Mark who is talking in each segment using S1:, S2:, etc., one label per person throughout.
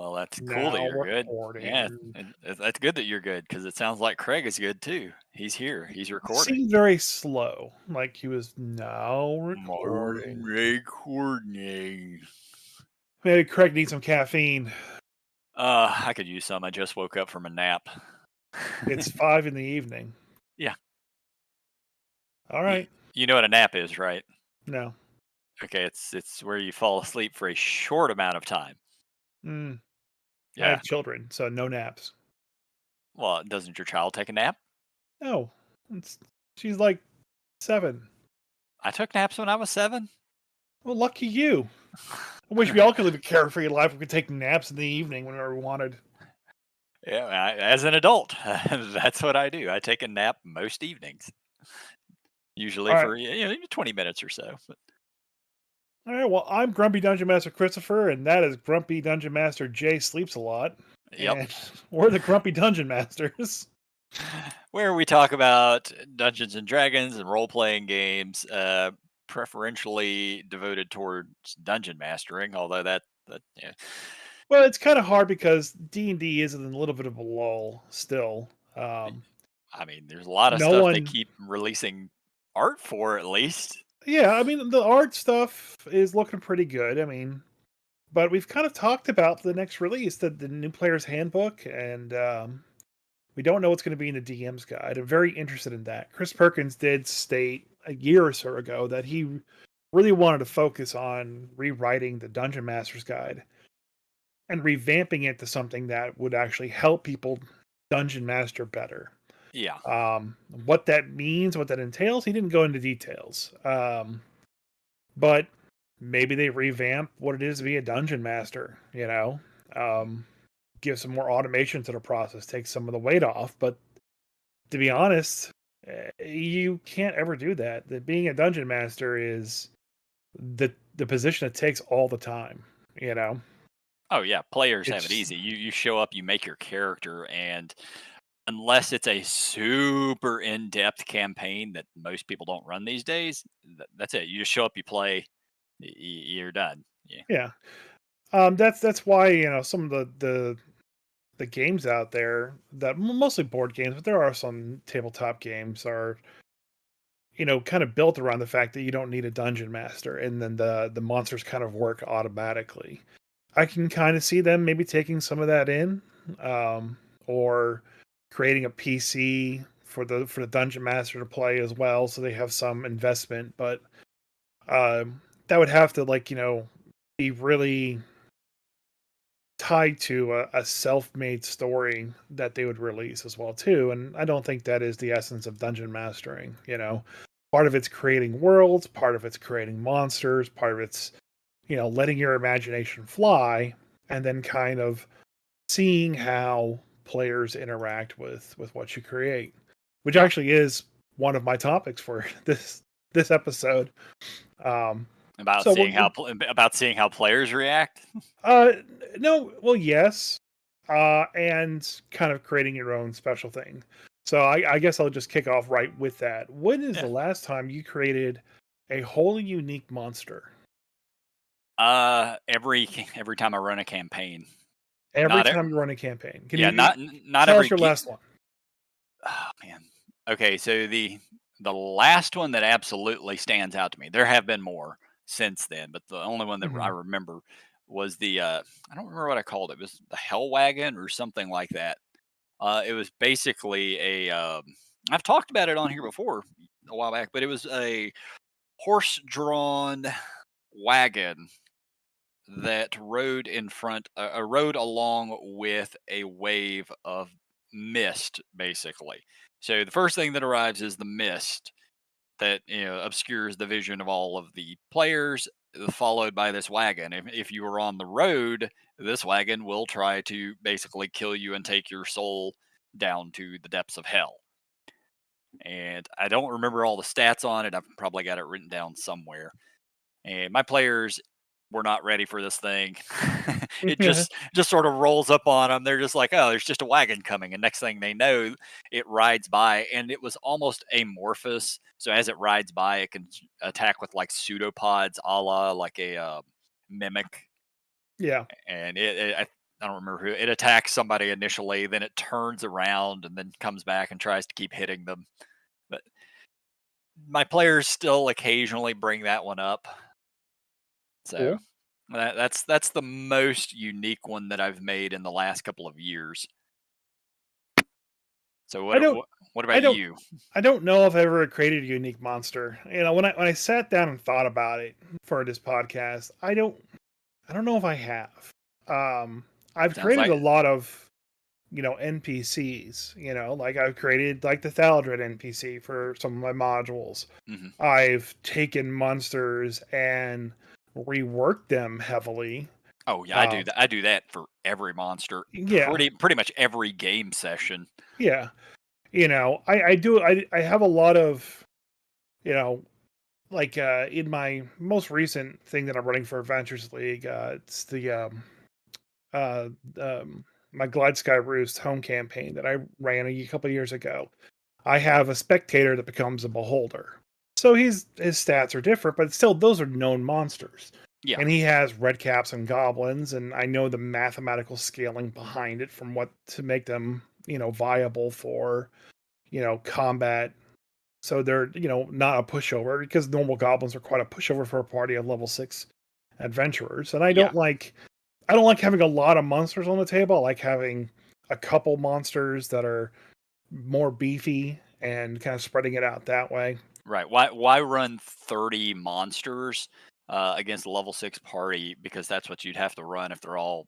S1: Well, that's cool that
S2: Now
S1: you're good. Yeah,
S2: recording.
S1: and that's good that you're good because it sounds like Craig is good too. He's here. He's
S2: It
S1: recording.
S2: seemed very slow, like he was now
S1: More
S2: recording.
S1: recording.
S2: Maybe Craig needs some caffeine.
S1: I could use some. I just woke up from a nap.
S2: It's 5 in the evening.
S1: Yeah.
S2: All
S1: You,
S2: right.
S1: you know what a nap is, right?
S2: No.
S1: Okay, it's where you fall asleep for a short amount of time.
S2: Mm, I
S1: Yeah.
S2: have children, so no naps.
S1: Well, doesn't your child take a nap?
S2: No. It's, she's like 7.
S1: I took naps when I was 7.
S2: Well, lucky you. I wish we all could live a carefree life. We could take naps in the evening whenever we wanted.
S1: Yeah, as an adult, that's what I do. I take a nap most evenings, usually
S2: All right.
S1: for 20 minutes or so. But,
S2: All right. Well, I'm Grumpy Dungeon Master Christopher, and that is Grumpy Dungeon Master Jay sleeps a lot.
S1: yep.
S2: And we're the Grumpy Dungeon Masters.
S1: Where we talk about Dungeons and Dragons and role playing games, preferentially devoted towards dungeon mastering. Although that yeah,
S2: Well, it's kind of hard because D&D is in a little bit of a lull still. Um,
S1: I mean, there's a lot of
S2: no
S1: stuff they
S2: one,
S1: keep releasing art for, at least.
S2: yeah, I mean, the art stuff is looking pretty good. I mean, but we've kind of talked about the next release, the new player's handbook, and we don't know what's going to be in the DM's guide. I'm very interested in that. Chris Perkins did state a year or so ago that he really wanted to focus on rewriting the Dungeon Master's Guide and revamping it to something that would actually help people dungeon master better.
S1: Yeah.
S2: What that means, what that entails, he didn't go into details. But maybe they revamp what it is to be a dungeon master, give some more automation to the process, take some of the weight off. But to be honest, you can't ever do that. That being a dungeon master is the position it takes all the time, you know?
S1: Oh yeah, players have it
S2: It's
S1: easy. You show up, you make your character, and unless it's a super in-depth campaign that most people don't run these days, that's it. You just show up, you play, you're done. Yeah.
S2: yeah. That's why, some of the games out there that mostly board games, but there are some tabletop games are kind of built around the fact that you don't need a dungeon master, and then the monsters kind of work automatically. I can kind of see them maybe taking some of that in, or creating a PC for the dungeon master to play as well, so they have some investment. But that would have to be really tied to a self-made story that they would release as well too. And I don't think that is the essence of dungeon mastering. Part of it's creating worlds, part of it's creating monsters, part of it's letting your imagination fly, and then kind of seeing how players interact with what you create, which
S1: Yeah.
S2: actually is one of my topics for this episode. um
S1: About
S2: so
S1: seeing about seeing how players react.
S2: Uh, no, well, yes, and kind of creating your own special thing. So I guess I'll just kick off right with that. When is the
S1: Yeah.
S2: last time you created a wholly unique monster?
S1: Every time I run a campaign,
S2: Every
S1: not it.
S2: time you run a campaign, can
S1: Yeah,
S2: you
S1: not
S2: tell us
S1: every.
S2: your last one?
S1: Oh man. Okay, so the last one that absolutely stands out to me. There have been more since then, but the only one that I
S2: Hmm.
S1: remember was the I don't remember what I called it. It was the Hell Wagon or something like that. It was basically a I've talked about it on here before a while back, but it was a horse-drawn wagon that rode along with a wave of mist, basically. So the first thing that arrives is the mist that obscures the vision of all of the players, followed by this wagon. If you are on the road, this wagon will try to basically kill you and take your soul down to the depths of hell. And I don't remember all the stats on it. I've probably got it written down somewhere. And my players were not ready for this thing. It just sort of rolls up on them. They're just like, "Oh, there's just a wagon coming," and next thing they know, it rides by, and it was almost amorphous. So as it rides by, it can attack with like pseudopods, a la like a mimic.
S2: Yeah.
S1: And I don't remember who it attacks somebody initially, then it turns around and then comes back and tries to keep hitting them. But my players still occasionally bring that one up. So
S2: Cool.
S1: that's the most unique one that I've made in the last couple of years. So
S2: I don't
S1: what
S2: I
S1: about
S2: don't
S1: you?
S2: I don't know if I ever created a unique monster. When I sat down and thought about it for this podcast, I don't know if I have. Um, I've
S1: Sounds
S2: created
S1: like
S2: a lot of, NPCs, like I've created like the Thaladred NPC for some of my modules.
S1: mhm.
S2: I've taken monsters and reworked them heavily.
S1: Oh yeah, I do
S2: Um,
S1: that. I do that for every monster,
S2: yeah,
S1: pretty much every game session.
S2: yeah. I have a lot of, you know, like in my most recent thing that I'm running for Adventures League, it's the uh, um, my Glide Sky Roost home campaign that I ran a couple years ago. I have a spectator that becomes a beholder. So his stats are different, but still those are known monsters.
S1: Yeah,
S2: And he has red caps and goblins, and I know the mathematical scaling behind it from what to make them, viable for, combat. So they're, not a pushover because normal goblins are quite a pushover for a party of level 6 adventurers. And
S1: yeah.
S2: I don't like having a lot of monsters on the table. I like having a couple monsters that are more beefy and kind of spreading it out that way.
S1: Right. Why run 30 monsters against a level 6 party, because that's what you'd have to run if they're all,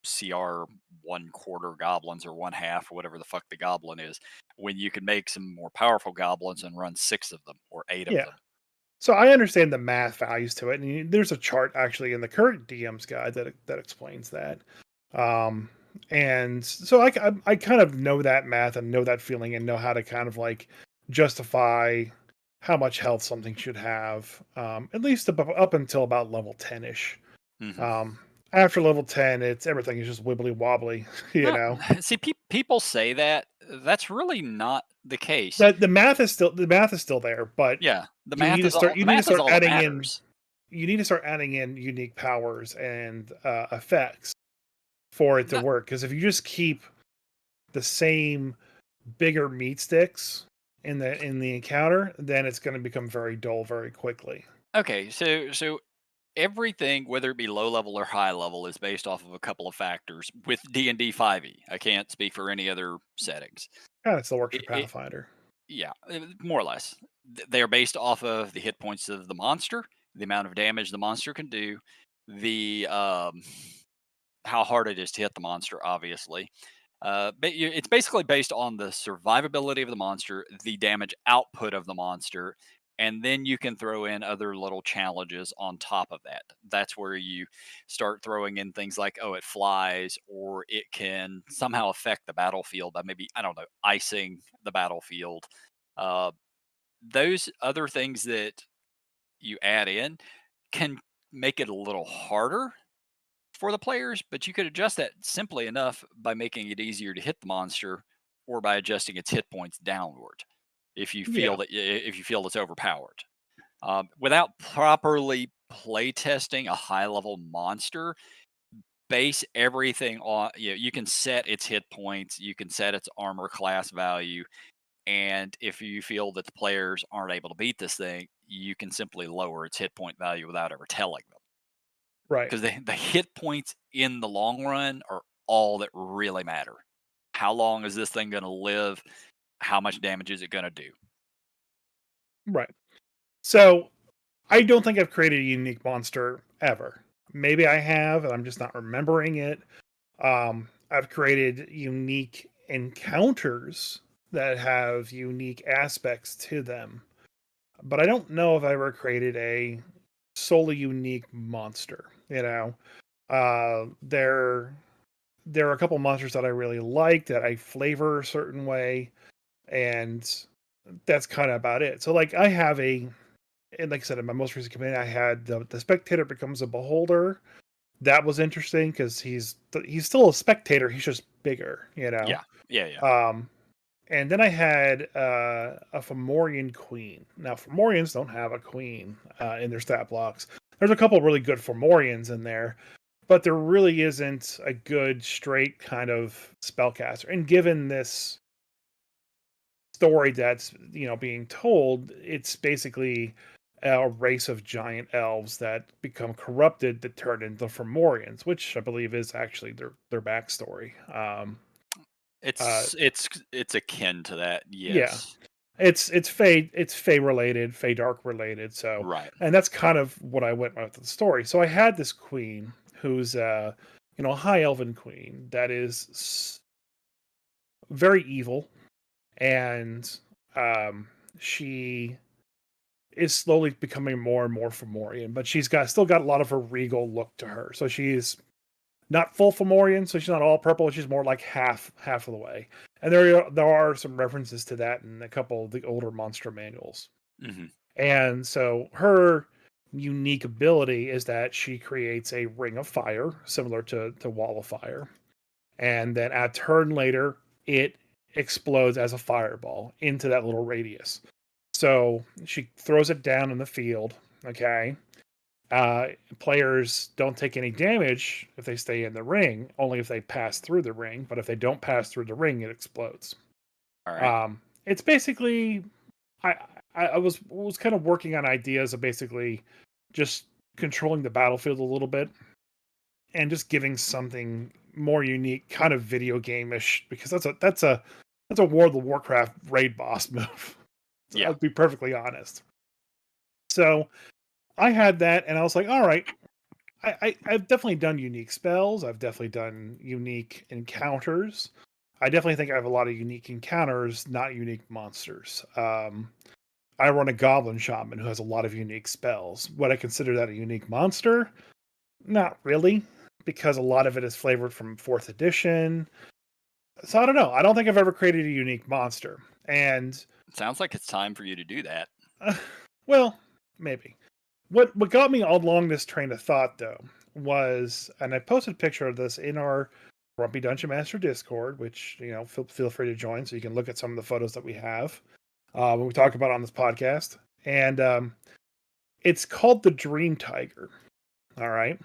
S1: CR 1/4 goblins or 1/2 or whatever the fuck the goblin is, when you can make some more powerful goblins and run 6 of them or 8 of
S2: Yeah.
S1: them.
S2: So I understand the math values to it, and there's a chart actually in the current DM's guide that explains that. Um, and so I kind of know that math and know that feeling and know how to kind of like justify how much health something should have, at least up until about level 10ish.
S1: Mhm.
S2: Um, After level 10, it's everything is just wibbly wobbly, you
S1: No,
S2: know.
S1: see, people say that. That's really not the case.
S2: The math is still there, but
S1: Yeah, the
S2: you need to
S1: math is
S2: start
S1: all that
S2: adding in
S1: matters.
S2: unique powers and effects for it to
S1: That
S2: work. Because if you just keep the same bigger meat sticks in the encounter, then it's going to become very dull very quickly.
S1: okay, so everything, whether it be low level or high level, is based off of a couple of factors with D&D 5e. I can't speak for any other settings.
S2: Kind of still works for
S1: It
S2: Pathfinder.
S1: yeah, more or less. They are based off of the hit points of the monster, the amount of damage the monster can do, the how hard it is to hit the monster, obviously. But it's basically based on the survivability of the monster, the damage output of the monster, and then you can throw in other little challenges on top of that. That's where you start throwing in things like, oh, it flies, or it can somehow affect the battlefield by maybe, I don't know, icing the battlefield. Uh, those other things that you add in can make it a little harder for the players, but you could adjust that simply enough by making it easier to hit the monster or by adjusting its hit points downward if you feel
S2: Yeah,
S1: that if you feel it's overpowered. Without properly play testing a high level monster, base everything on, you can set its hit points, you can set its armor class value, and if you feel that the players aren't able to beat this thing, you can simply lower its hit point value without ever telling them,
S2: right,
S1: because the hit points in the long run are all that really matter. How long is this thing going to live? How much damage is it going to do?
S2: right. So I don't think I've created a unique monster ever. Maybe I have, and I'm just not remembering it. I've created unique encounters that have unique aspects to them, but I don't know if I ever created a solely unique monster. There are a couple monsters that I really like that I flavor a certain way, and that's kind of about it. So, like, and like I said, in my most recent campaign, I had the spectator becomes a beholder. That was interesting because he's still a spectator. He's just bigger,
S1: Yeah, yeah, yeah.
S2: Um, and then I had a Fomorian queen. Now, Fomorians don't have a queen in their stat blocks. There's a couple really good Fomorians in there, but there really isn't a good straight kind of spellcaster. And given this story that's being told, it's basically a race of giant elves that become corrupted that turn into Fomorians, which I believe is actually their backstory. Uh,
S1: It's akin to that,
S2: yeah,
S1: yes.
S2: it's Fey related, Fey Dark related. So,
S1: Right.
S2: and that's kind of what I went with the story. So I had this queen who's a high elven queen that is very evil, and she is slowly becoming more and more Fomorian, but she's got still got a lot of a regal look to her. So she's not full Fomorian, so she's not all purple. She's more like half of the way. And there are some references to that in a couple of the older monster manuals.
S1: Hmm.
S2: And so her unique ability is that she creates a ring of fire, similar to Wall of Fire. And then a turn later, it explodes as a fireball into that little radius. So she throws it down in the field. Okay. Uh, Players don't take any damage if they stay in the ring, only if they pass through the ring. But if they don't pass through the ring, it explodes.
S1: All right.
S2: It's basically I I was kind of working on ideas of basically just controlling the battlefield a little bit and just giving something more unique, kind of video game-ish, because that's a World of Warcraft raid boss move. So
S1: Yeah.
S2: I'll be perfectly honest. So I had that, and I was like, all right, I've definitely done unique spells. I've definitely done unique encounters. I definitely think I have a lot of unique encounters, not unique monsters. I run a goblin shaman who has a lot of unique spells. Would I consider that a unique monster? Not really, because a lot of it is flavored from fourth edition. So I don't know. I don't think I've ever created a unique monster. And
S1: Sounds like it's time for you to do that.
S2: uh, well, maybe. What got me along this train of thought though was, and I posted a picture of this in our Grumpy Dungeon Master Discord, which feel free to join so you can look at some of the photos that we have when we talk about on this podcast. And it's called the Dream Tiger. All right.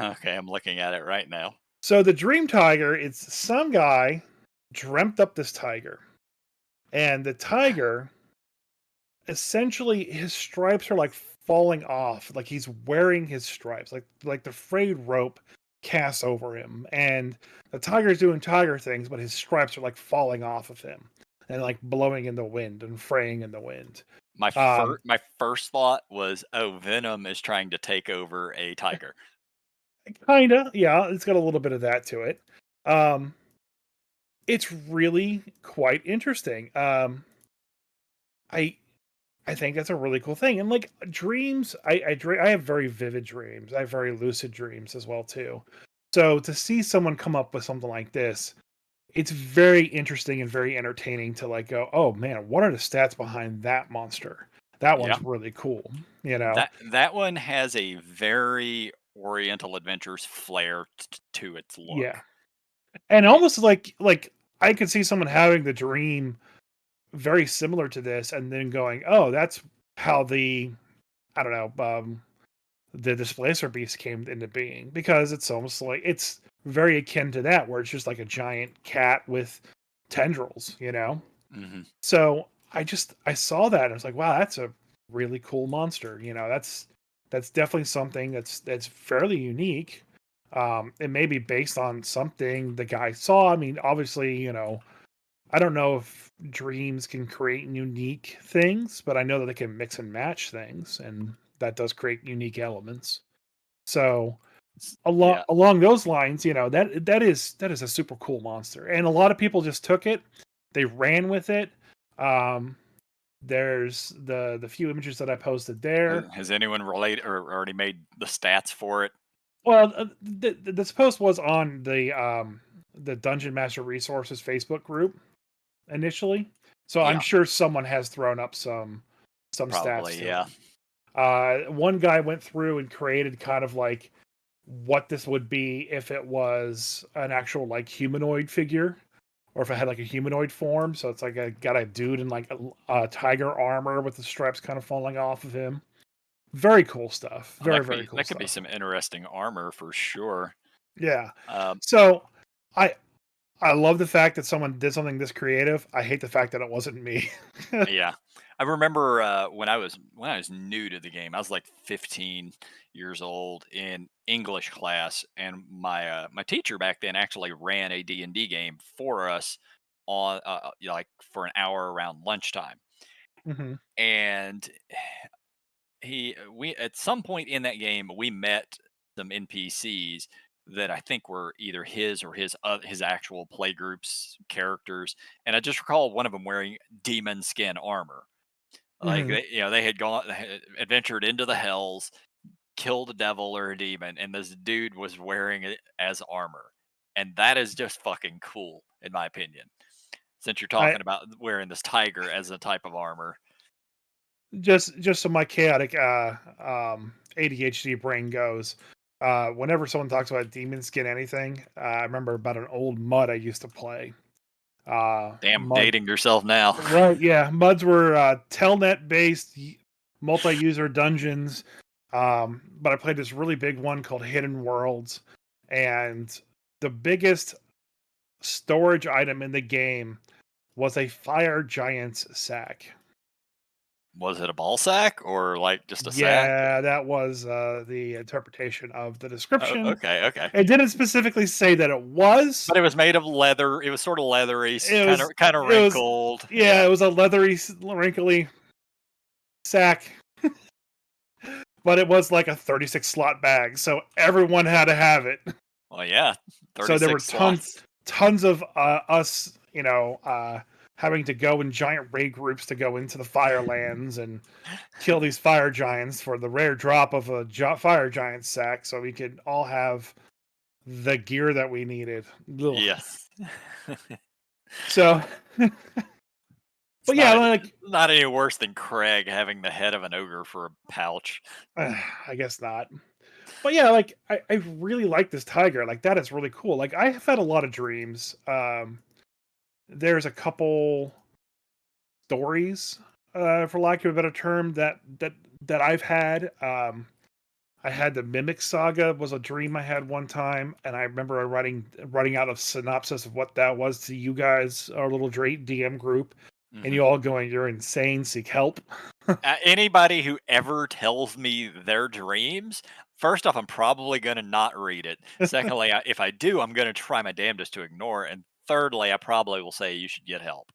S1: Okay, I'm looking at it right now.
S2: So the Dream Tiger, it's some guy dreamt up this tiger, and the tiger essentially his stripes are like falling off, like he's wearing his stripes, like the frayed rope casts over him, and the tiger's doing tiger things, but his stripes are like falling off of him and like blowing in the wind and fraying in the wind.
S1: My first thought was, oh, Venom is trying to take over a tiger.
S2: Kinda, yeah, it's got a little bit of that to it. Um, it's really quite interesting. I I think that's a really cool thing. And like dreams, I have very vivid dreams. I have very lucid dreams as well too. So to see someone come up with something like this, it's very interesting and very entertaining to like go, oh man, what are the stats behind that monster? That
S1: Yeah.
S2: one's really cool, you know?
S1: That one has a very Oriental Adventures flair to its
S2: Yeah.
S1: look.
S2: And
S1: It,
S2: almost like I could see someone having the dream very similar to this and then going, oh, that's how the I don't know, the displacer beast came into being, because it's almost like it's very akin to that where it's just like a giant cat with tendrils.
S1: mhm.
S2: So I saw that and I was like, wow, that's a really cool monster. That's definitely something that's fairly unique. It may be based on something the guy saw. I mean, obviously, I don't know if dreams can create unique things, but I know that they can mix and match things, and that does create unique elements. So along
S1: Yeah.
S2: along those lines, that is a super cool monster, and a lot of people just took it, they ran with it. Um, there's the few images that I posted there.
S1: Has anyone related or already made the stats for it?
S2: Well, this post was on the Dungeon Master Resources Facebook group initially, so I'm
S1: Yeah,
S2: sure someone has thrown up some stats
S1: probably.
S2: to
S1: Yeah.
S2: it. One guy went through and created kind of like what this would be if it was an actual like humanoid figure, or if it had like a humanoid form. So it's like got a dude in like a tiger armor with the stripes kind of falling off of him. Very cool stuff.
S1: Oh, that
S2: Very,
S1: could
S2: very
S1: be
S2: cool
S1: that could be
S2: stuff.
S1: some interesting armor for sure.
S2: Yeah.
S1: Um,
S2: So I I love the fact that someone did something this creative. I hate the fact that it wasn't me.
S1: yeah, I remember when I was new to the game. I was like 15 years old in English class, and my teacher back then actually ran a D&D game for us on like for an hour around lunchtime.
S2: Hmm.
S1: And we at some point in that game we met some NPCs that I think were either his or his actual playgroups characters, and I just recall one of them wearing demon skin armor. Like
S2: Hmm.
S1: they had gone they had adventured into the hells, killed a devil or a demon, and this dude was wearing it as armor, and that is just fucking cool in my opinion. Since you're
S2: I
S1: talking about wearing this tiger as a type of armor.
S2: just so my chaotic ADHD brain goes. Whenever someone talks about demon skin anything, I remember about an old mud I used to play.
S1: Damn,
S2: Mud,
S1: dating yourself now.
S2: right? Yeah, muds were telnet based, multi-user dungeons. But I played this really big one called Hidden Worlds, and the biggest storage item in the game was a fire giant's sack.
S1: Was it a ball sack or like just a sack?
S2: Yeah, that was the interpretation of the
S1: Oh,
S2: description.
S1: okay, okay.
S2: It didn't specifically say that it was.
S1: But it was made of leather. It was sort of leathery,
S2: It
S1: kind of
S2: was.
S1: kind of
S2: It was.
S1: wrinkled.
S2: Yeah,
S1: Yeah.
S2: it was a leathery, wrinkly sack, but it was like a 36 slot bag, so everyone had to have it.
S1: Well, yeah.
S2: So there were
S1: 36 slots.
S2: tons of us, having to go in giant raid groups to go into the Firelands and kill these fire giants for the rare drop of a fire giant sack, so we could all have the gear that we needed. Ugh.
S1: Yes.
S2: So,
S1: It's
S2: but yeah,
S1: not
S2: like
S1: not any worse than Craig having the head of an ogre for a pouch.
S2: I guess not. But yeah, like I really like this tiger. Like that is really cool. Like I have had a lot of dreams. There's a couple stories, for lack of a better term, that I've had. I had the Mimic Saga was a dream I had one time, and I remember writing out a synopsis of what that was to you guys, our little DM group, and
S1: Mhm.
S2: you all going, "You're insane, seek help."
S1: Anybody who ever tells me their dreams, first off, I'm probably going to not read it. Secondly, if I do, I'm going to try my damnedest to ignore it. And thirdly, I probably will say you should get help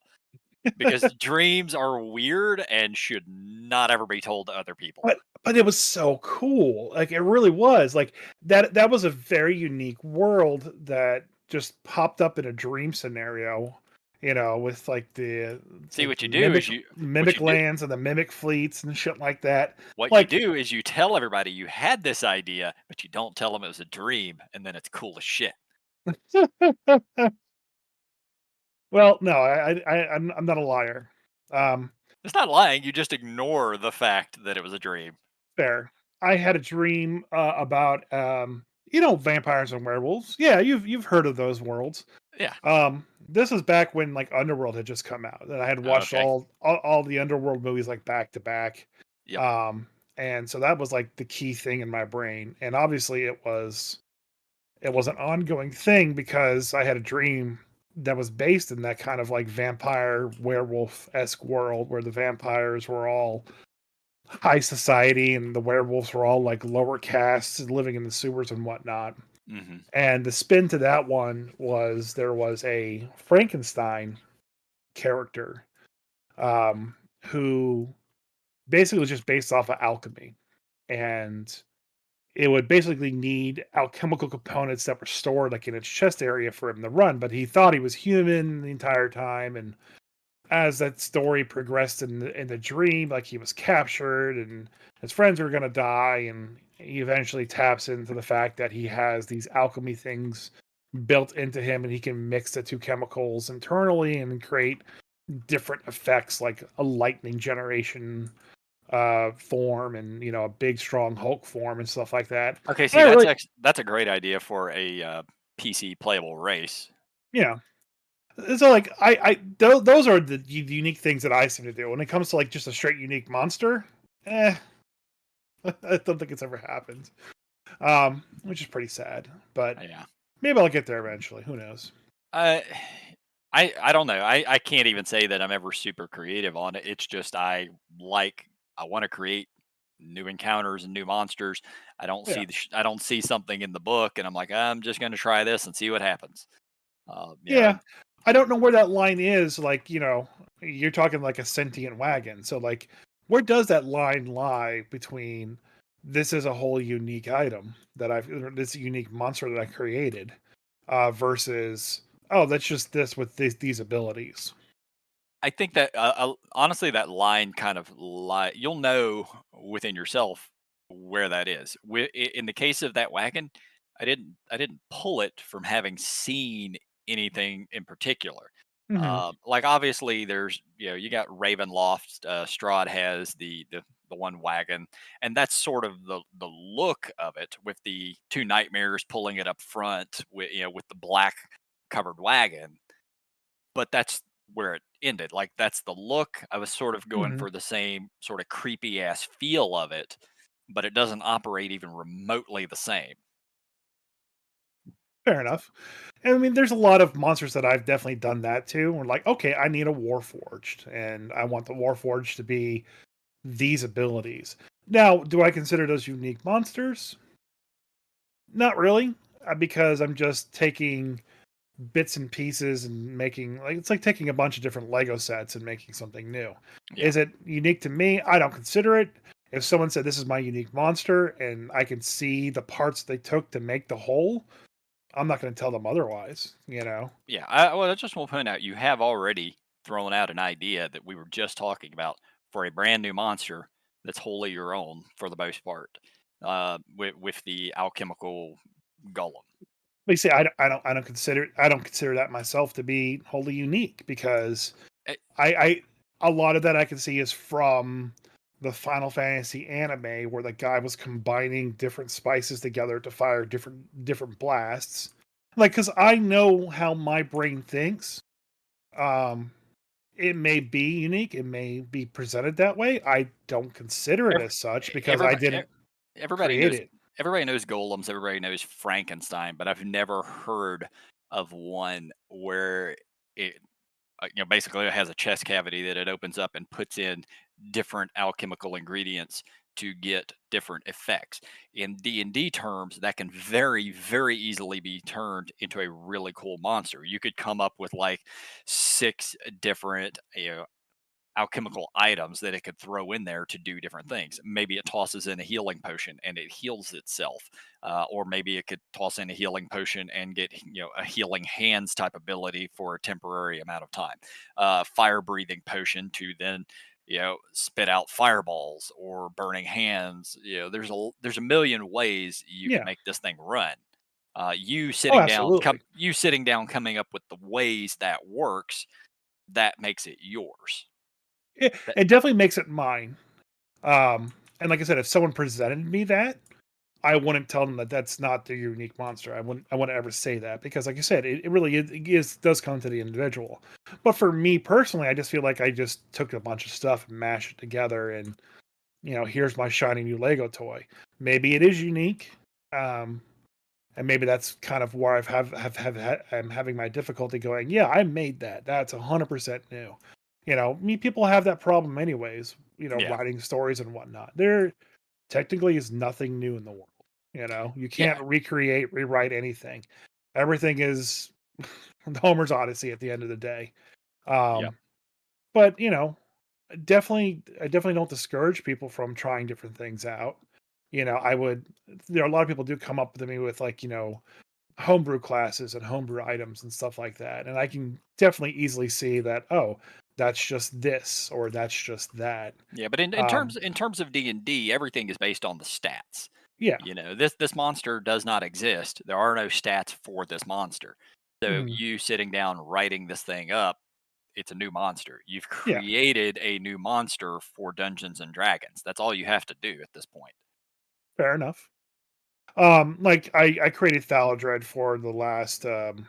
S1: because dreams are weird and should not ever be told to other people.
S2: But it was so cool. Like it really was. Like that was a very unique world that just popped up in a dream scenario, with
S1: See,
S2: like
S1: what
S2: the
S1: you do is what
S2: mimic
S1: you do
S2: lands and the mimic fleets and shit like that.
S1: what you
S2: Like
S1: do is you tell everybody you had this idea, but you don't tell them it was a dream, and then it's cool as shit.
S2: well, no, I'm not a liar. Um
S1: It's not lying. You just ignore the fact that it was a dream.
S2: Fair. I had a dream about vampires and werewolves. Yeah, you've heard of those worlds.
S1: Yeah.
S2: This is back when like Underworld had just come out, and I had watched
S1: Okay.
S2: all the Underworld movies like back to back.
S1: Yep.
S2: And so that was like the key thing in my brain. And obviously it was an ongoing thing because I had a dream that was based in that kind of like vampire werewolf-esque world where the vampires were all high society and the werewolves were all like lower castes living in the sewers and whatnot.
S1: Hmm.
S2: And the spin to that one was there was a Frankenstein character, um, who basically was just based off of alchemy. And it would basically need alchemical components that were stored like in its chest area for him to run. But he thought he was human the entire time. And as that story progressed in the dream, like he was captured and his friends were gonna die, and he eventually taps into the fact that he has these alchemy things built into him, and he can mix the two chemicals internally and create different effects, like a lightning generation form, and a big strong Hulk form and stuff like that.
S1: Okay,
S2: And
S1: see,
S2: I really,
S1: that's a great idea for a PC playable race.
S2: yeah. So like those are the unique things that I seem to do when it comes to like just a straight unique monster. Eh, I don't think it's ever happened, which is pretty sad. But
S1: Yeah.
S2: maybe I'll get there eventually. Who knows?
S1: Uh, I don't know. I can't even say that I'm ever super creative on it. It's just I want to create new encounters and new monsters.
S2: Yeah,
S1: I don't see something in the book, and I'm like, I'm just going to try this and see what happens.
S2: yeah. I don't know where that line is. Like, you're talking like a sentient wagon. So, like, where does that line lie between this is a whole unique item that this unique monster that I created, versus, oh, that's just this with these abilities.
S1: I think that honestly, that line kind of you'll know within yourself where that is. In the case of that wagon, I didn't pull it from having seen anything in particular.
S2: Hmm.
S1: Like obviously, there's you got Ravenloft. Strahd has the one wagon, and that's sort of the look of it with the two nightmares pulling it up front with with the black covered wagon, but that's where it ended. Like that's the look. I was sort of going
S2: Hmm.
S1: for the same sort of creepy ass feel of it, but it doesn't operate even remotely the same.
S2: Fair
S1: So
S2: enough. And I mean, there's a lot of monsters that I've definitely done that too. We're like, okay, I need a Warforged, and I want the Warforged to be these abilities. Now, do I consider those unique monsters? Not really, because I'm just taking bits and pieces and making, like, it's like taking a bunch of different Lego sets and making something new.
S1: yeah,
S2: Is it unique to me? I don't consider it. If someone said this is my unique monster and I can see the parts they took to make the whole, I'm not going to tell them otherwise.
S1: yeah. Well, I just want to point out you have already thrown out an idea that we were just talking about for a brand new monster that's wholly your own for the most part, with the alchemical golem.
S2: But you see, I don't consider that myself to be wholly unique because
S1: Eh,
S2: I a lot of that I can see is from the Final Fantasy anime where the guy was combining different spices together to fire different blasts. Like, because I know how my brain thinks. Um, it may be unique. It may be presented that way. I don't consider it
S1: Every,
S2: as such because I
S1: everybody,
S2: didn't
S1: everybody
S2: create
S1: knows
S2: it.
S1: golems, everybody knows Frankenstein, but I've never heard of one where it basically it has a chest cavity that it opens up and puts in different alchemical ingredients to get different effects. In D&D terms, that can very easily be turned into a really cool monster. You could come up with like six different alchemical items that it could throw in there to do different things. Maybe it tosses in a healing potion and it heals itself, or maybe it could toss in a healing potion and get a healing hands type ability for a temporary amount of time. Fire breathing potion to then spit out fireballs or burning hands. There's a million ways you could
S2: Yeah.
S1: make this thing run.
S2: Oh, absolutely.
S1: You sitting down coming up with the ways that works, that makes it yours.
S2: It definitely makes it mine. And like I said, if someone presented me that, I wouldn't tell them that that's not their unique monster. I wouldn't ever say that because, like you said, it really does come to the individual. But for me personally, I just feel like I just took a bunch of stuff and mashed it together, and here's my shiny new Lego toy. Maybe it is unique, um, and maybe that's kind of where I'm having my difficulty going. Yeah, I made that. That's 100% new. Me people have that problem anyways.
S1: Yeah.
S2: Writing stories and whatnot. There technically is nothing new in the world. You
S1: Yeah.
S2: can't rewrite anything. Everything is Homer's Odyssey at the end of the day.
S1: Yep.
S2: Um, but I definitely don't discourage people from trying different things out. I would. There are a lot of people do come up to me with, like, homebrew classes and homebrew items and stuff like that, and I can definitely easily see that. Oh, that's just this, or that's just that.
S1: Yeah, but
S2: Um,
S1: in terms of D&D, everything is based on the stats.
S2: yeah.
S1: This monster does not exist. There are no stats for this monster. So
S2: Mhm.
S1: you sitting down writing this thing up, it's a new monster. You've
S2: Yeah.
S1: created a new monster for Dungeons and Dragons. That's all you have to do at this point.
S2: Fair enough. Like, I created Thaladred for the last um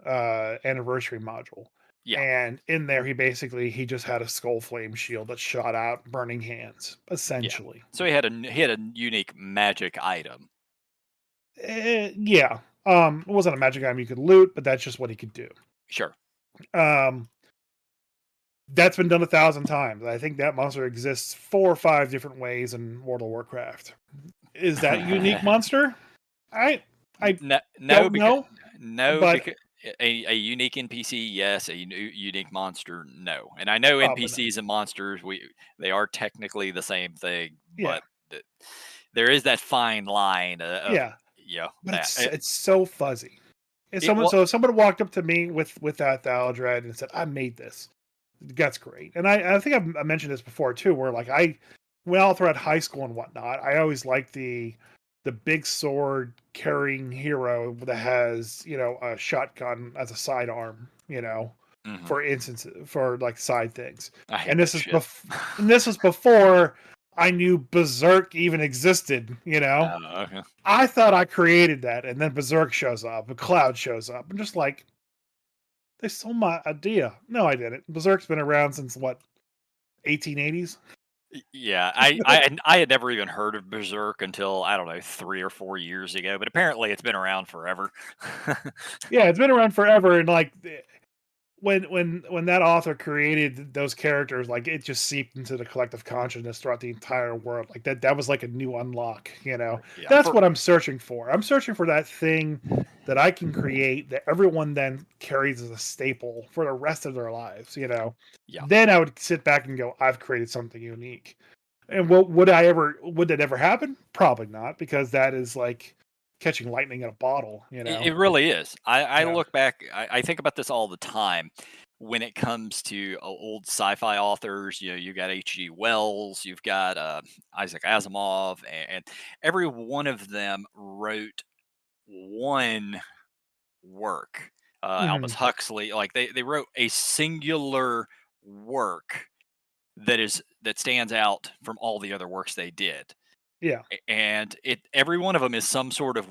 S2: anniversary module.
S1: Yeah,
S2: And in there, he just had a skull flame shield that shot out burning hands,
S1: yeah.
S2: essentially.
S1: So he had a unique magic item.
S2: Yeah. It wasn't a magic item you could loot, but that's just what he could do.
S1: Sure.
S2: Um, that's been done 1,000 times. I think that monster exists 4 or 5 different ways in World of Warcraft. Is that a unique monster? I
S1: No, no,
S2: don't
S1: because
S2: know,
S1: no,
S2: but
S1: because a unique NPC, yes. Unique monster, no. And I know
S2: probably not.
S1: NPCs and monsters, they are technically the same thing,
S2: Yeah,
S1: but the, there is that fine line of
S2: yeah, but
S1: that
S2: it's so fuzzy.
S1: it was
S2: If someone walked up to me with that Thaldred and said, "I made this," that's great. And I think I mentioned this before too, where like when all throughout high school and whatnot, I always liked the big sword carrying hero that has a shotgun as a sidearm,
S1: mhm.
S2: for instance, for like side things.
S1: I hate
S2: And
S1: that shit.
S2: this was before I knew Berserk even existed.
S1: Okay.
S2: I thought I created that, and then Berserk shows up, a cloud shows up, and just like they stole my idea. No, I didn't. Berserk's been around since what, 1880s?
S1: Yeah, I had never even heard of Berserk until, I don't know, 3 or 4 years ago, but apparently it's been around forever.
S2: Yeah, it's been around forever, and like when that author created those characters, like it just seeped into the collective consciousness throughout the entire world. Like that was like a new unlock.
S1: Yeah,
S2: That's what I'm searching for. I'm searching for that thing that I can create that everyone then carries as a staple for the rest of their lives.
S1: yeah.
S2: Then I would sit back and go, I've created something unique. And would that ever happen? Probably not, because that is like catching lightning in a bottle.
S1: It really is. I
S2: Yeah.
S1: look back, I think about this all the time when it comes to old sci-fi authors. You got H.G. Wells, you've got Isaac Asimov, and every one of them wrote one work. Aldous
S2: Mhm.
S1: Huxley, like they wrote a singular work that stands out from all the other works they did.
S2: Yeah.
S1: And every one of them is some sort of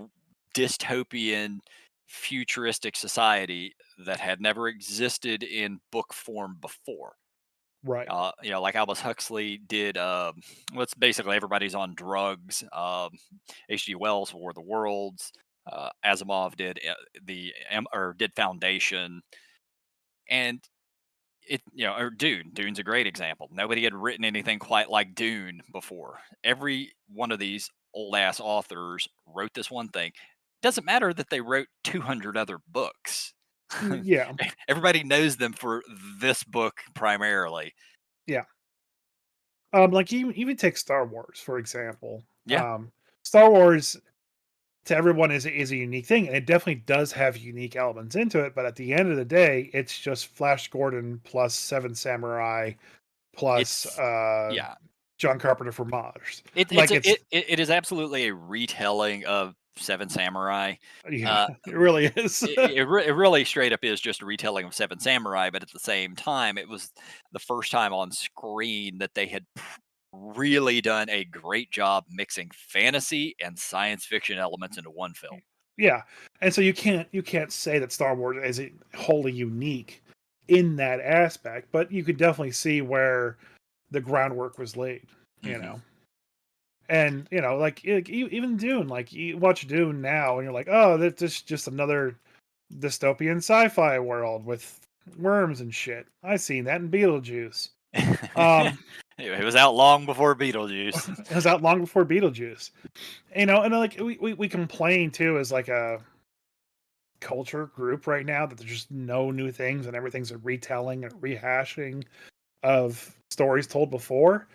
S1: dystopian futuristic society that had never existed in book form before.
S2: Right.
S1: Like Aldous Huxley did. What's basically everybody's on drugs. H.G. Wells, War of the Worlds. Asimov did or did Foundation, and or Dune. Dune's a great example. Nobody had written anything quite like Dune before. Every one of these old ass authors wrote this one thing. Doesn't matter that they wrote 200 other books.
S2: Yeah.
S1: Everybody knows them for this book primarily.
S2: Yeah. Like even take Star Wars for example.
S1: Yeah,
S2: Star Wars to everyone is a unique thing, and it definitely does have unique elements into it. But at the end of the day, it's just Flash Gordon plus Seven Samurai plus
S1: it's yeah.
S2: John Carpenter for modders.
S1: It, it's
S2: Like
S1: a
S2: it's
S1: it is absolutely a retelling of Seven Samurai.
S2: yeah,
S1: Uh,
S2: it really is.
S1: it really straight up is just a retelling of Seven Samurai, but at the same time, it was the first time on screen that they had really done a great job mixing fantasy and science fiction elements into one film.
S2: Yeah, and so you can't say that Star Wars is wholly unique in that aspect, but you could definitely see where the groundwork was laid. You
S1: Hmm.
S2: know. And even Dune, like you watch Dune now, and you're like, oh, that's just another dystopian sci-fi world with worms and shit. I seen that in Beetlejuice. Um,
S1: It was out long before Beetlejuice.
S2: it was out long before Beetlejuice. And like we complain too as like a culture group right now that there's just no new things and everything's a retelling and rehashing of stories told before.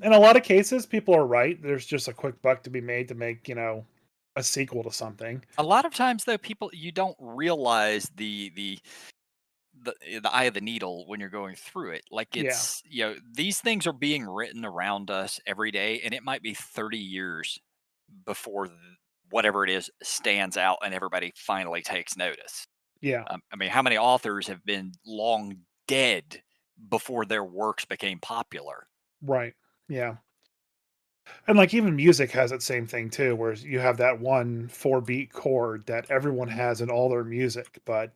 S2: In a lot of cases, people are right. There's just a quick buck to be made to make a sequel to something.
S1: A lot of times, though, people you don't realize the eye of the needle when you're going through it. Like
S2: Yeah,
S1: these things are being written around us every day, and it might be 30 years before whatever it is stands out and everybody finally takes notice.
S2: yeah,
S1: I mean, how many authors have been long dead before their works became popular?
S2: right. Yeah. And like even music has that same thing too, where you have that one 4 beat chord that everyone has in all their music, but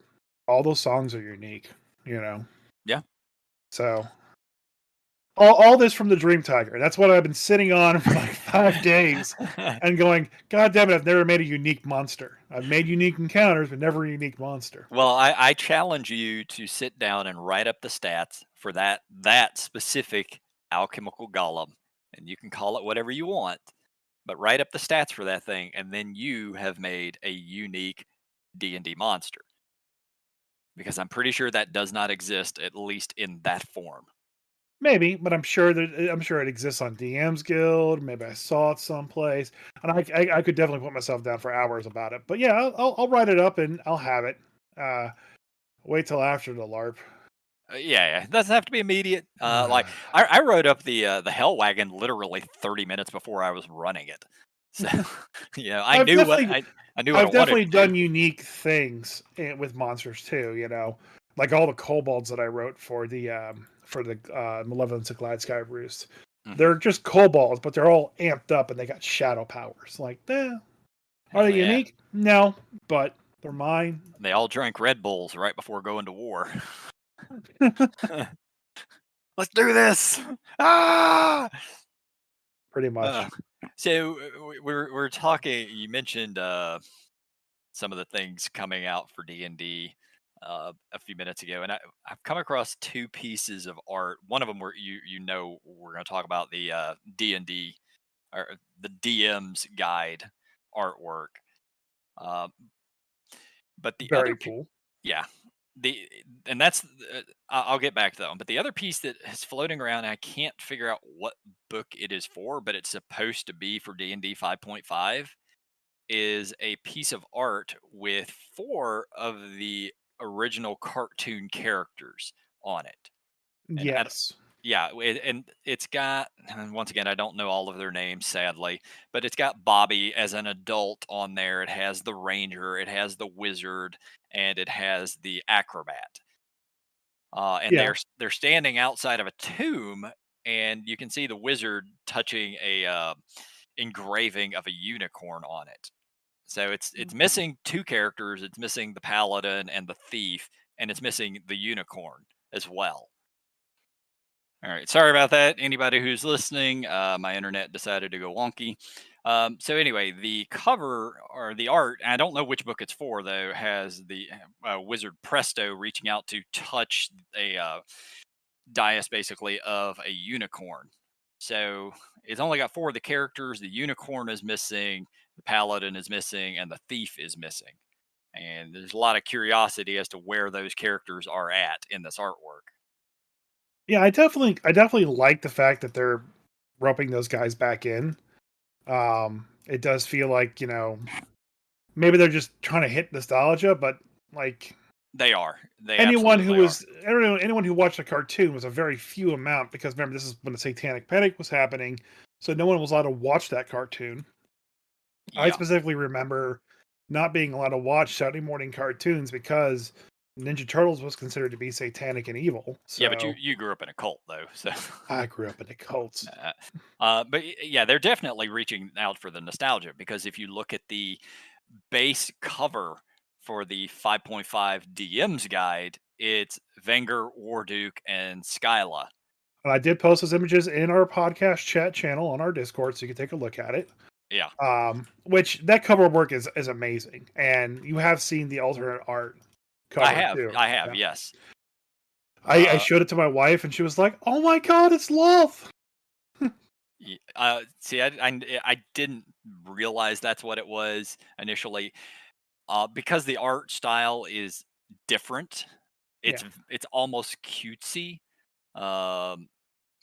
S2: all those songs are unique. you know.
S1: Yeah.
S2: So all this from the Dream Tiger. That's what I've been sitting on for like 5 days and going, God damn it, I've never made a unique monster. I've made unique encounters, but never a unique monster.
S1: Well, I challenge you to sit down and write up the stats for that specific alchemical golem, and you can call it whatever you want, but write up the stats for that thing, and then you have made a unique D&D monster, because I'm pretty sure that does not exist, at least in that form.
S2: Maybe, but I'm sure it exists on DM's Guild. Maybe I saw it someplace, and I could definitely put myself down for hours about it. But yeah, I'll write it up and I'll have it. Uh, Wait till after the LARP.
S1: Yeah, it doesn't have to be immediate. Like I wrote up the Hell Wagon literally 30 minutes before I was running it, so I
S2: I've
S1: knew
S2: definitely
S1: I knew what I
S2: I've
S1: wanted
S2: definitely
S1: to do.
S2: done unique things with monsters too. Like all the kobolds that I wrote for the Malevolence of Glad Sky Roost.
S1: Hmm.
S2: They're just kobolds, but they're all amped up and they got shadow powers. Like, are they
S1: Hell yeah.
S2: unique? No, but they're mine.
S1: They all drank Red Bulls right before going to war. Let's do this! Ah!
S2: Pretty
S1: Uh,
S2: much.
S1: so we're talking. You mentioned some of the things coming out for D&D a few minutes ago, and I've come across two pieces of art. One of them where we're going to talk about the D&D or the DM's guide artwork. Uh, but the
S2: Very
S1: other
S2: cool.
S1: Yeah. The and that's I'll get back to that one. But the other piece that is floating around, I can't figure out what book it is for, but it's supposed to be for D&D 5.5, is a piece of art with four of the original cartoon characters on it. And
S2: Yes.
S1: yeah, and it's got, and once again, I don't know all of their names, sadly, but it's got Bobby as an adult on there. It has the ranger, it has the wizard, and it has the acrobat. And
S2: Yeah.
S1: they're standing outside of a tomb, and you can see the wizard touching a engraving of a unicorn on it. So it's missing two characters. It's missing the paladin and the thief, and it's missing the unicorn as well. All right, sorry about that. Anybody who's listening, my internet decided to go wonky. So anyway, the cover or the art, I don't know which book it's for though, has the wizard Presto reaching out to touch a dais basically of a unicorn. So it's only got four of the characters. The unicorn is missing, the paladin is missing, and the thief is missing. And there's a lot of curiosity as to where those characters are at in this artwork.
S2: Yeah, I definitely like the fact that they're roping those guys back in. It does feel like, maybe they're just trying to hit nostalgia, but like
S1: They are. They absolutely are.
S2: anyone who watched the cartoon was a very few amount because remember this is when the Satanic Panic was happening, so no one was allowed to watch that cartoon. I
S1: Yeah.
S2: specifically remember not being allowed to watch Saturday morning cartoons because Ninja Turtles was considered to be satanic and evil.
S1: Yeah, but
S2: So
S1: you grew up in a cult though, so
S2: I grew up in the cults.
S1: uh, yeah, they're definitely reaching out for the nostalgia because if you look at the base cover for the 5.5 DM's guide, it's Vengar, Warduke, and Skyla.
S2: And I did post those images in our podcast chat channel on our Discord, so you can take a look at it.
S1: Yeah,
S2: Which that cover work is amazing, and you have seen the alternate art cover too.
S1: I have,
S2: Yeah,
S1: yes.
S2: I
S1: Uh,
S2: showed it to my wife, and she was like, "Oh my god, it's love!"
S1: See, I didn't realize that's what it was initially, because the art style is different.
S2: Yeah.
S1: It's almost cutesy. Um,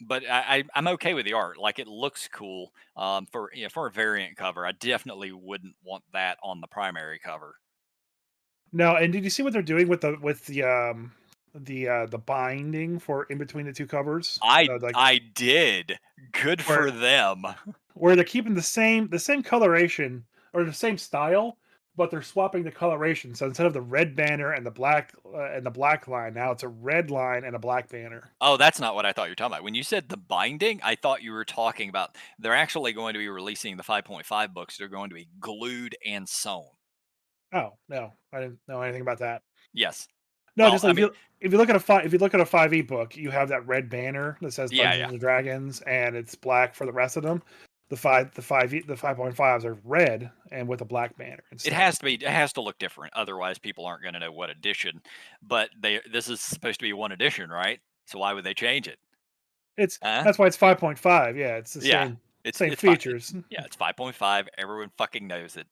S1: but I'm okay with the art. Like it looks cool. For a variant cover, I definitely wouldn't want that on the primary cover.
S2: No, and did you see what they're doing with the binding for in between the two covers? Like
S1: I did. Good
S2: where
S1: for them.
S2: where they're keeping the same coloration or the same style, but they're swapping the coloration. So instead of the red banner and the black line, now it's a red line and a black banner.
S1: Oh, that's not what I thought you were talking about. When you said the binding, I thought you were talking about they're actually going to be releasing the 5.5 books. They're going to be glued and sewn.
S2: Oh no, I didn't know anything about that.
S1: Yes.
S2: No,
S1: Well,
S2: just
S1: I
S2: like
S1: mean,
S2: if you look at a 5e book, you have that red banner that says
S1: yeah,
S2: Dungeons
S1: yeah.
S2: and Dragons, and it's black for the rest of them. The 5.5s are red and with a black banner
S1: It
S2: instead.
S1: has to be. It has to look different. Otherwise, people aren't going to know what edition. But this is supposed to be one edition, right? So why would they change it?
S2: It's
S1: Huh?
S2: That's why it's 5.5. Yeah, it's the
S1: Yeah,
S2: same
S1: it's fine.
S2: features.
S1: Yeah, it's 5.5. Everyone fucking knows it.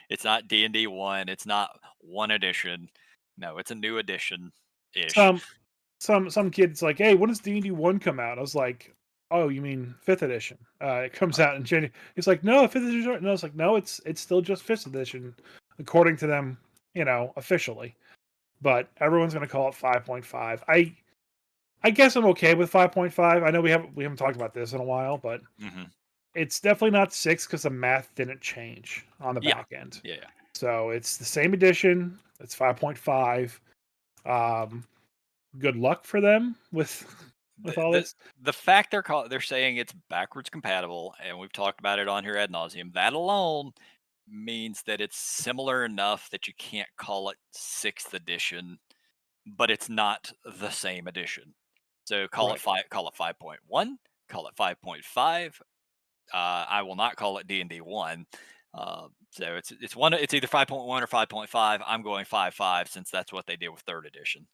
S1: It's not D&D one. It's not one edition. No, it's a new edition ish.
S2: Some some kids like, hey, when does D&D 1 come out? I was like, oh, you mean fifth edition? It comes out in January. He's like, no, fifth edition. No, it's like, no, it's still just fifth edition, according to them, officially. But everyone's going to call it 5.5. I guess I'm okay with 5.5. I know we haven't talked about this in a while, but
S1: Hmm.
S2: it's definitely not 6 because the math didn't change on the
S1: Yeah,
S2: back end.
S1: yeah, yeah.
S2: So it's the same edition. It's 5.5. Um, Good luck for them with
S1: The,
S2: all
S1: the
S2: this.
S1: the fact they're saying it's backwards compatible, and we've talked about it on here ad nauseum. That alone means that it's similar enough that you can't call it sixth edition, but it's not the same edition. So
S2: Right.
S1: call it 5.1, call it 5.5. I will not call it D&D 1. So it's either 5.1 or 5.5. I'm going 5.5 since that's what they did with third edition.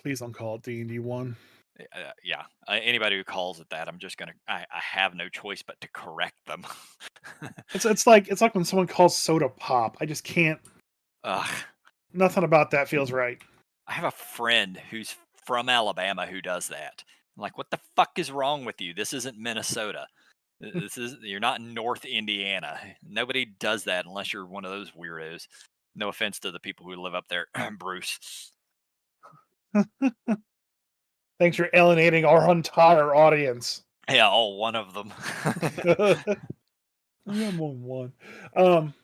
S2: Please don't call it D&D 1.
S1: Yeah. Anybody who calls it that, I'm just gonna. I have no choice but to correct them.
S2: It's like when someone calls soda pop. I just can't.
S1: Ugh.
S2: Nothing about that feels right.
S1: I have a friend who's from Alabama who does that. I'm like, what the fuck is wrong with you? This isn't Minnesota. You're not in North Indiana. Nobody does that unless you're one of those weirdos. No offense to the people who live up there, Bruce.
S2: Thanks for alienating our entire audience.
S1: Yeah, oh, one of them.
S2: We have more than one. Um,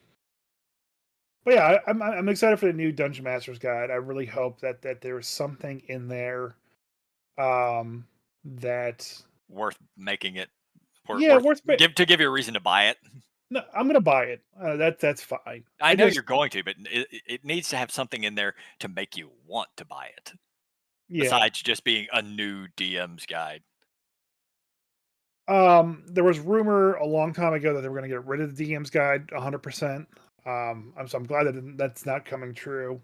S2: but yeah, I'm excited for the new Dungeon Master's Guide. I really hope that there's something in there that
S1: Worth making it.
S2: yeah,
S1: Worth
S2: worth it.
S1: give you a reason to buy it.
S2: No, I'm gonna buy it. That's fine.
S1: I
S2: I
S1: know
S2: just
S1: you're going to, but it needs to have something in there to make you want to buy it,
S2: yeah.
S1: besides just being a new DM's guide.
S2: There was rumor a long time ago that they were going to get rid of the DM's guide 100%. I'm glad that that's not coming true.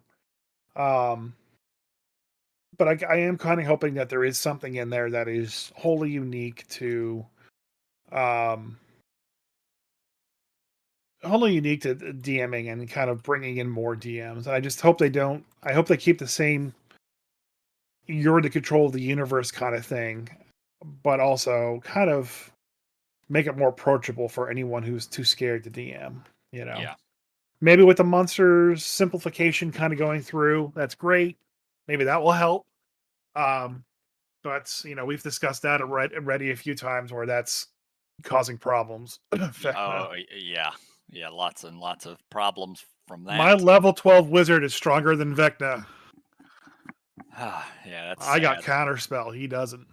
S2: Um, but I am kind of hoping that there is something in there that is wholly um, unique to DMing and kind of bringing in more DMs. And I just hope they don't. I hope they keep the same you're the control of the universe kind of thing, but also kind of make it more approachable for anyone who's too scared to DM. You know.
S1: Yeah.
S2: Maybe with the monsters simplification kind of going through, that's great. Maybe that will help. Um, but we've discussed that already a few times where that's causing problems.
S1: Yeah.
S2: Vecna.
S1: Yeah. Yeah. Lots and lots of problems from
S2: My
S1: that.
S2: level 12 wizard is stronger than Vecna.
S1: Yeah, that's
S2: I got
S1: sad.
S2: counterspell. He doesn't.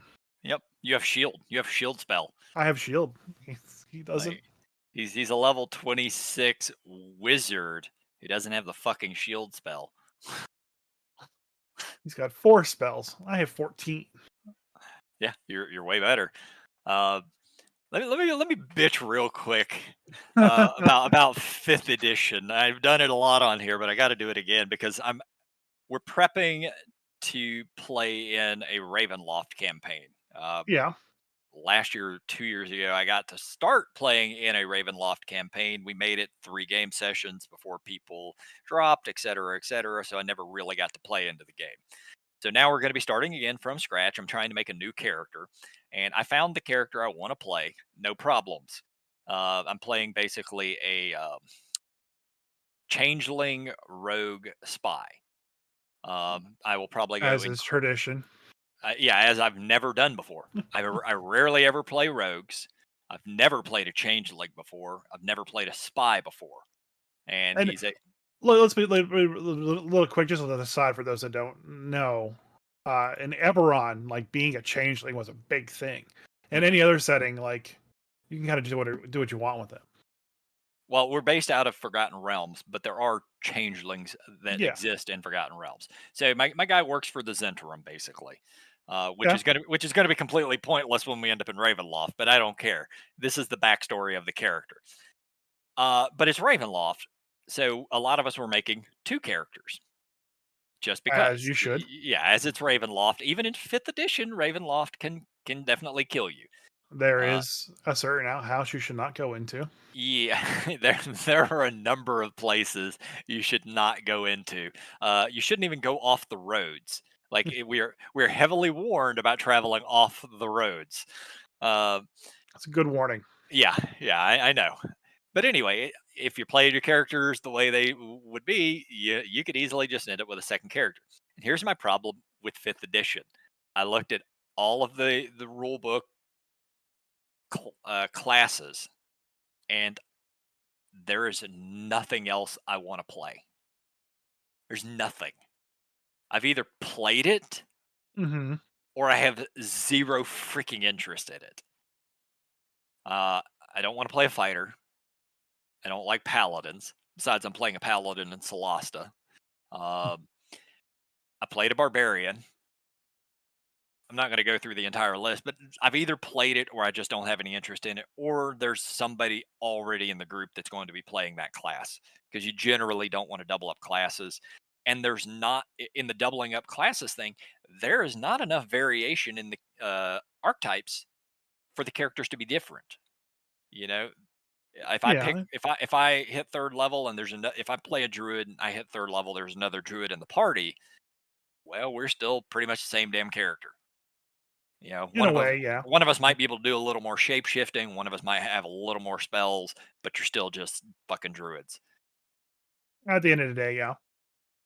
S1: Yep. You have shield. You have shield spell.
S2: I have shield. He doesn't.
S1: Like he's a level 26 wizard who doesn't have the fucking shield spell.
S2: He's got 4 spells. I have 14.
S1: Yeah, you're way better. Uh, let me bitch real quick about fifth edition. I've done it a lot on here, but I got to do it again because we're prepping to play in a Ravenloft campaign.
S2: Yeah.
S1: Last year, 2 years ago, I got to start playing in a Ravenloft campaign. We made it 3 game sessions before people dropped, et cetera, et cetera. So I never really got to play into the game. So now we're going to be starting again from scratch. I'm trying to make a new character, and I found the character I want to play. No problems. I'm playing basically a changeling rogue spy. I will probably go
S2: As
S1: in.
S2: is tradition.
S1: Yeah, as I've never done before. I rarely ever play rogues. I've never played a changeling before. I've never played a spy before, and
S2: And
S1: he's a
S2: let's be a little quick, just as an aside for those that don't know. In Eberron, like being a changeling was a big thing. In
S1: Mhm.
S2: any other setting, like you can kind of do what you want with it.
S1: Well, we're based out of Forgotten Realms, but there are changelings that
S2: Yeah.
S1: exist in Forgotten Realms. So my guy works for the Zentarum, basically,
S2: Yeah.
S1: which is gonna be completely pointless when we end up in Ravenloft. But I don't care. This is the backstory of the character. But it's Ravenloft, so a lot of us were making two characters just
S2: As
S1: because.
S2: you should.
S1: Yeah, as it's Ravenloft, even in fifth edition, Ravenloft can definitely kill you.
S2: There
S1: Uh,
S2: is a certain outhouse you should not go into.
S1: Yeah, there are a number of places you should not go into. You shouldn't even go off the roads. Like we're heavily warned about traveling off the roads. Uh,
S2: That's a good warning.
S1: yeah, yeah, I know. But anyway, if you played your characters the way they would be, you could easily just end up with a second character. And here's my problem with fifth edition. I looked at all of the rule book classes, and there is nothing else I want to play. There's nothing. I've either played it
S2: Mhm.
S1: or I have zero freaking interest in it. Uh, I don't want to play a fighter. I don't like paladins. Besides, I'm playing a paladin in Solasta. Um, I played a barbarian. I'm not going to go through the entire list, but I've either played it or I just don't have any interest in it, or there's somebody already in the group that's going to be playing that class because you generally don't want to double up classes. And there's not in the doubling up classes thing, there is not enough variation in the archetypes for the characters to be different. You know,
S2: Yeah.
S1: if I hit third level and if I play a druid and I hit third level, there's another druid in the party. Well, we're still pretty much the same damn character. You know,
S2: In a way, yeah.
S1: one of us might be able to do a little more shape shifting, one of us might have a little more spells, but you're still just fucking druids.
S2: At the end of the day, yeah.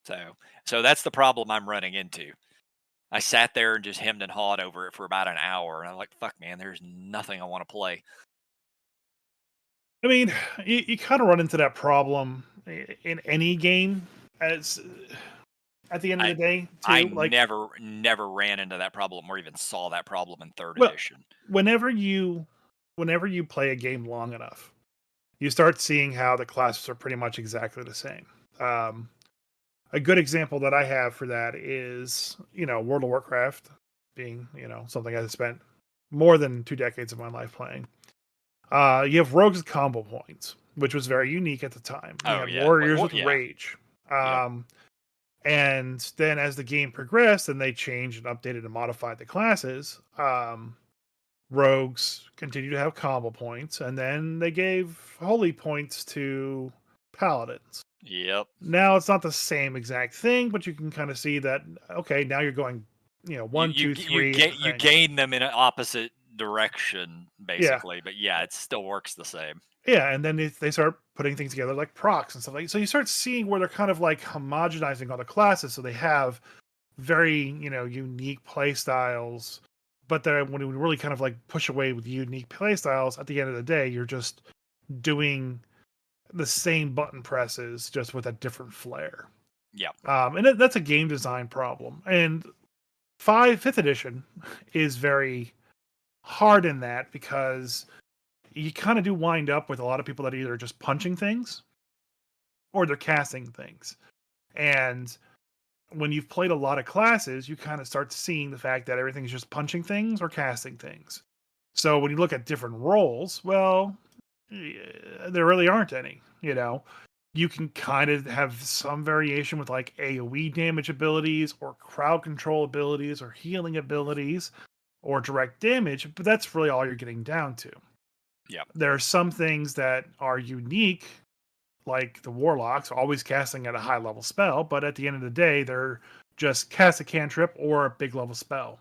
S1: So that's the problem I'm running into. I sat there and just hemmed and hawed over it for about an hour, and I'm like, "Fuck, man, there's nothing I want to play."
S2: I mean, you kind of run into that problem in any game as at the end of
S1: I
S2: the day
S1: I
S2: too. Like,
S1: never ran into that problem or even saw that problem in third
S2: well,
S1: edition.
S2: whenever you whenever you play a game long enough, you start seeing how the classes are pretty much exactly the same. Um, a good example that I have for that is, World of Warcraft being, something I spent more than 2 decades of my life playing. You have rogues with combo points, which was very unique at the time. You
S1: Oh
S2: had
S1: yeah,
S2: warriors with
S1: yeah,
S2: rage.
S1: yep,
S2: Um, and then as the game progressed and they changed and updated and modified the classes, rogues continue to have combo points, and then they gave holy points to paladins.
S1: yep.
S2: Now it's not the same exact thing, but you can kind of see that okay, now you're going, one, two, three
S1: You
S2: thing.
S1: gain them in an opposite direction,
S2: Yeah.
S1: basically. But yeah, it still works the same.
S2: Yeah, and then they start putting things together like procs and stuff like so you start seeing where they're kind of like homogenizing all the classes so they have very, unique play styles. But then when we really kind of like push away with unique play styles, at the end of the day, you're just doing the same button presses just with a different flair.
S1: Yeah,
S2: And that's a game design problem. And fifth edition is very hard in that because you kind of do wind up with a lot of people that are either just punching things or they're casting things. And when you've played a lot of classes, you kind of start seeing the fact that everything's just punching things or casting things. So when you look at different roles, well, there really aren't any. You can kind of have some variation with like AoE damage abilities or crowd control abilities or healing abilities or direct damage, but that's really all you're getting down to.
S1: yeah,
S2: There are some things that are unique, like the warlocks always casting at a high level spell, but at the end of the day, they're just cast a cantrip or a big level spell.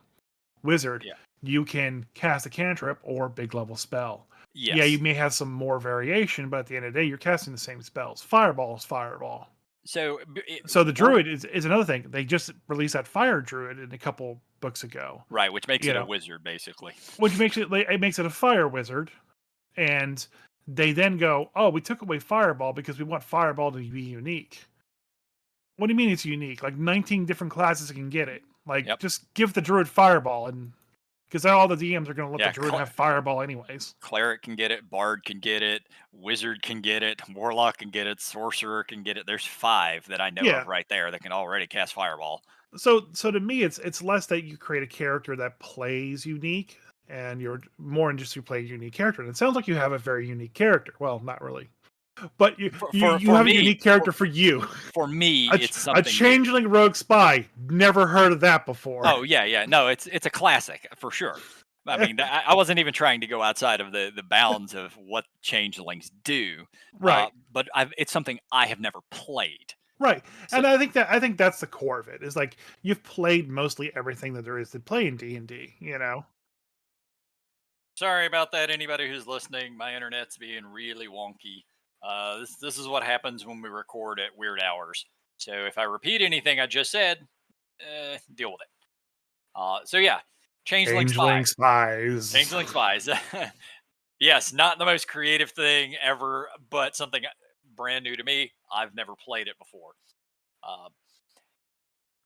S2: Wizard,
S1: yeah.
S2: you can cast a cantrip or big level spell. Yeah, you
S1: Yes.
S2: may have some more variation, but at the end of the day, you're casting the same spells. Fireball is fireball.
S1: So
S2: So the
S1: World
S2: druid is another thing. They just released that fire druid in a couple books ago.
S1: right, which makes
S2: You
S1: it a
S2: know,
S1: wizard basically.
S2: which makes it a fire wizard, and they then go, "Oh, we took away fireball because we want fireball to be unique." What do you mean it's unique? Like 19 different classes can get it. Like
S1: Yep.
S2: just give the druid fireball and because all the DMs are going to let the
S1: Yeah,
S2: druid have fireball anyways.
S1: cleric can get it, bard can get it, wizard can get it, warlock can get it, sorcerer can get it. There's 5 that I know
S2: Yeah.
S1: of right there that can already cast fireball.
S2: So to me, it's less that you create a character that plays unique, and you're more interested to play a unique character. And it sounds like you have a very unique character. Well, not really, but you
S1: For
S2: you
S1: for
S2: you
S1: for
S2: have a
S1: me,
S2: unique character for you.
S1: for me, it's
S2: A
S1: something new.
S2: changeling rogue spy. Never heard of that before.
S1: Oh yeah, yeah. No, it's a classic for sure. I mean, I wasn't even trying to go outside of the bounds of what changelings do,
S2: Right.
S1: but it's something I have never played.
S2: Right.
S1: So
S2: And I think that's the core of it. Is like you've played mostly everything that there is to play in D&D, you know.
S1: sorry about that. Anybody who's listening, my internet's being really wonky. This is what happens when we record at weird hours. So if I repeat anything I just said, deal with it. So yeah, changeling spy,
S2: Changeling spies.
S1: changeling spies. Yes, not the most creative thing ever, but something brand new to me. I've never played it before. Uh,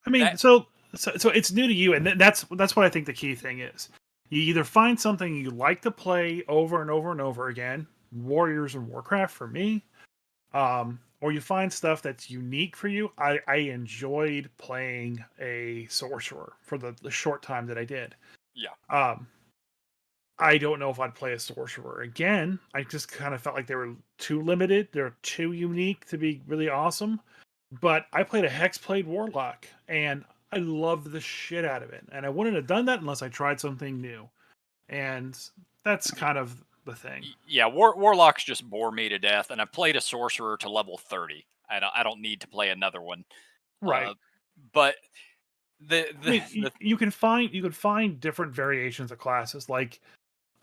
S2: I mean,
S1: that
S2: so it's new to you, and that's what I think the key thing is. You either find something you like to play over and over and over again, Warriors and Warcraft for me, or you find stuff that's unique for you. I enjoyed playing a sorcerer for the short time that I did.
S1: yeah,
S2: Um, I don't know if I'd play a sorcerer again. I just kind of felt like they were too limited. They're too unique to be really awesome. But I played a Hexblade Warlock, and I loved the shit out of it. And I wouldn't have done that unless I tried something new. And that's kind of the thing.
S1: yeah. Warlocks just bore me to death, and I played a sorcerer to level 30. I don't need to play another one.
S2: Right.
S1: Uh, but the
S2: I
S1: the
S2: mean,
S1: the
S2: you could find different variations of classes. Like,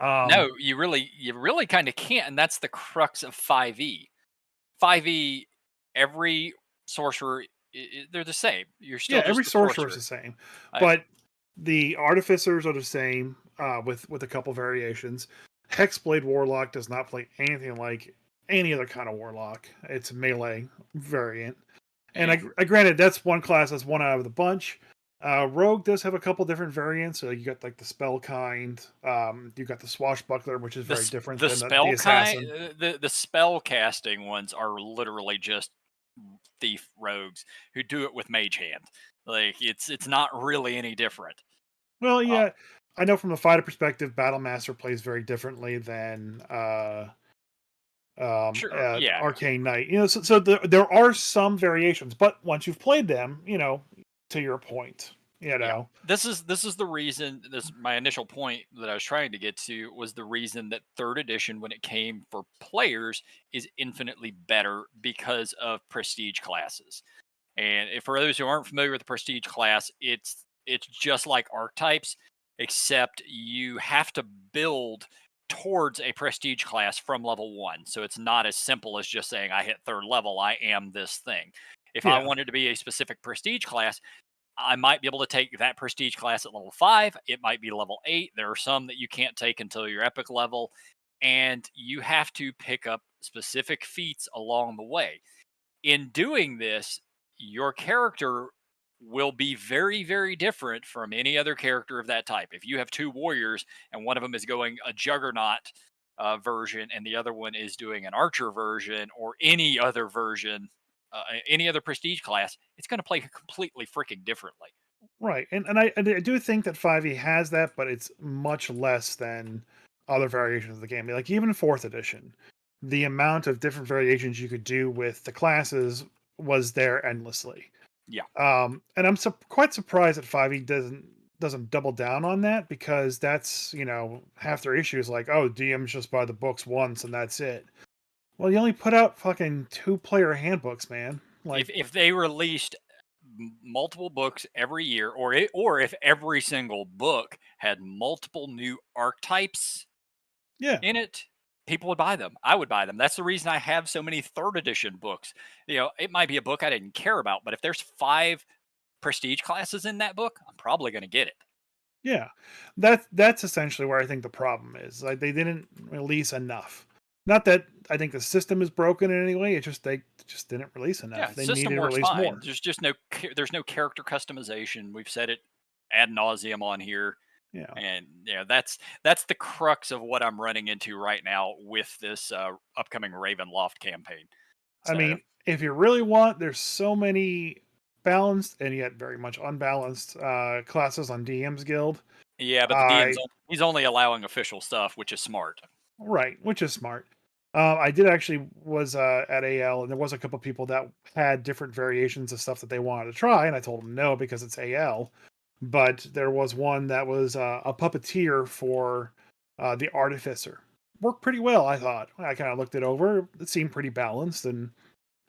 S2: um,
S1: no, you really kind of can't, and that's the crux of 5e. 5e, every sorcerer, they're the same. You're
S2: yeah,
S1: still
S2: every
S1: just a
S2: sorcerer is the
S1: sorcerer.
S2: same,
S1: I,
S2: but the artificers are the same, with a couple variations. Hexblade Warlock does not play anything like any other kind of warlock. It's a melee variant. And
S1: yeah.
S2: I granted that's one class that's one out of the bunch. Rogue does have a couple different variants. So you got like the spell kind. You got the swashbuckler, which is very different
S1: The
S2: than the
S1: spell kind,
S2: assassin.
S1: the spell casting ones are literally just thief rogues who do it with mage hand. Like it's not really any different.
S2: Well,
S1: Uh,
S2: yeah, I know from the fighter perspective, Battle Master plays very differently than
S1: sure, yeah,
S2: Arcane Knight. You know, so there are some variations, but once you've played them, to your point, you
S1: yeah.
S2: know,
S1: This is the reason. This my initial point that I was trying to get to was the reason that third edition, when it came for players, is infinitely better because of prestige classes. And for those who aren't familiar with the prestige class, it's just like archetypes, except you have to build towards a prestige class from level 1. So it's not as simple as just saying I hit third level, I am this thing. If I
S2: yeah,
S1: wanted to be a specific prestige class, I might be able to take that prestige class at level 5. It might be level 8. There are some that you can't take until your epic level, and you have to pick up specific feats along the way. In doing this, your character will be very, very different from any other character of that type. If you have two warriors and one of them is going a juggernaut version and the other one is doing an archer version or any other prestige class, it's going to play completely freaking differently.
S2: right. And I do think that 5e has that, but it's much less than other variations of the game. Like even in fourth edition, the amount of different variations you could do with the classes was there endlessly.
S1: Yeah.
S2: And I'm quite surprised that 5e doesn't double down on that, because that's half their issues. Like, oh, DMs just buy the books once and that's it. Well, you only put out fucking 2-player handbooks, man. Like,
S1: If they released multiple books every year, or if every single book had multiple new archetypes
S2: yeah,
S1: in it, people would buy them. I would buy them. That's the reason I have so many third edition books. It might be a book I didn't care about, but if there's 5 prestige classes in that book, I'm probably going to get it.
S2: yeah. That's essentially where I think the problem is. Like they didn't release enough. Not that I think the system is broken in any way. It's just they just didn't release
S1: Yeah,
S2: enough. They needed
S1: system
S2: to
S1: works
S2: release
S1: fine.
S2: more.
S1: There's no character customization. We've said it ad nauseum on here.
S2: Yeah.
S1: And that's the crux of what I'm running into right now with this upcoming Ravenloft campaign.
S2: I
S1: So
S2: mean, if you really want, there's so many balanced and yet very much unbalanced classes on DM's Guild.
S1: yeah, but the
S2: I
S1: he's only allowing official stuff, which is smart.
S2: Right, which is smart. I did actually was at AL, and there was a couple people that had different variations of stuff that they wanted to try, and I told them no because it's AL. But there was one that was a puppeteer for the artificer. Worked pretty well, I thought. I kind of looked it over. It seemed pretty balanced and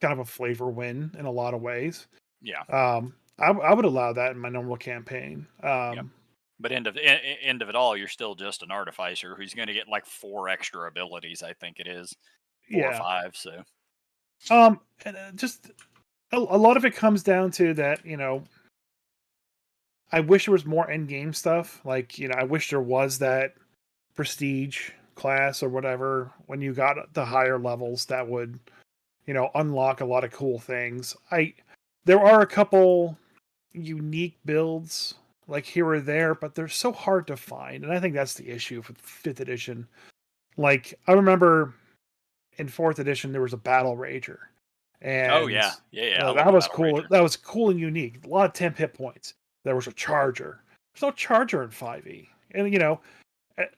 S2: kind of a flavor win in a lot of ways.
S1: Yeah,
S2: I would allow that in my normal campaign.
S1: yeah. But end of it all, you're still just an artificer who's going to get like 4 extra abilities. I think it is 4 or
S2: Yeah.
S1: 5. So
S2: And just a lot of it comes down to that, I wish there was more end game stuff. Like, I wish there was that prestige class or whatever when you got the higher levels that would, unlock a lot of cool things. There are a couple unique builds like here or there, but they're so hard to find. And I think that's the issue with 5th edition. Like, I remember in 4th edition there was a battle rager.
S1: oh
S2: And
S1: yeah, yeah, yeah. I love
S2: that
S1: the
S2: was
S1: battle
S2: cool.
S1: rager.
S2: That was cool and unique. A lot of temp hit points. There was a charger. There's no charger in 5e. And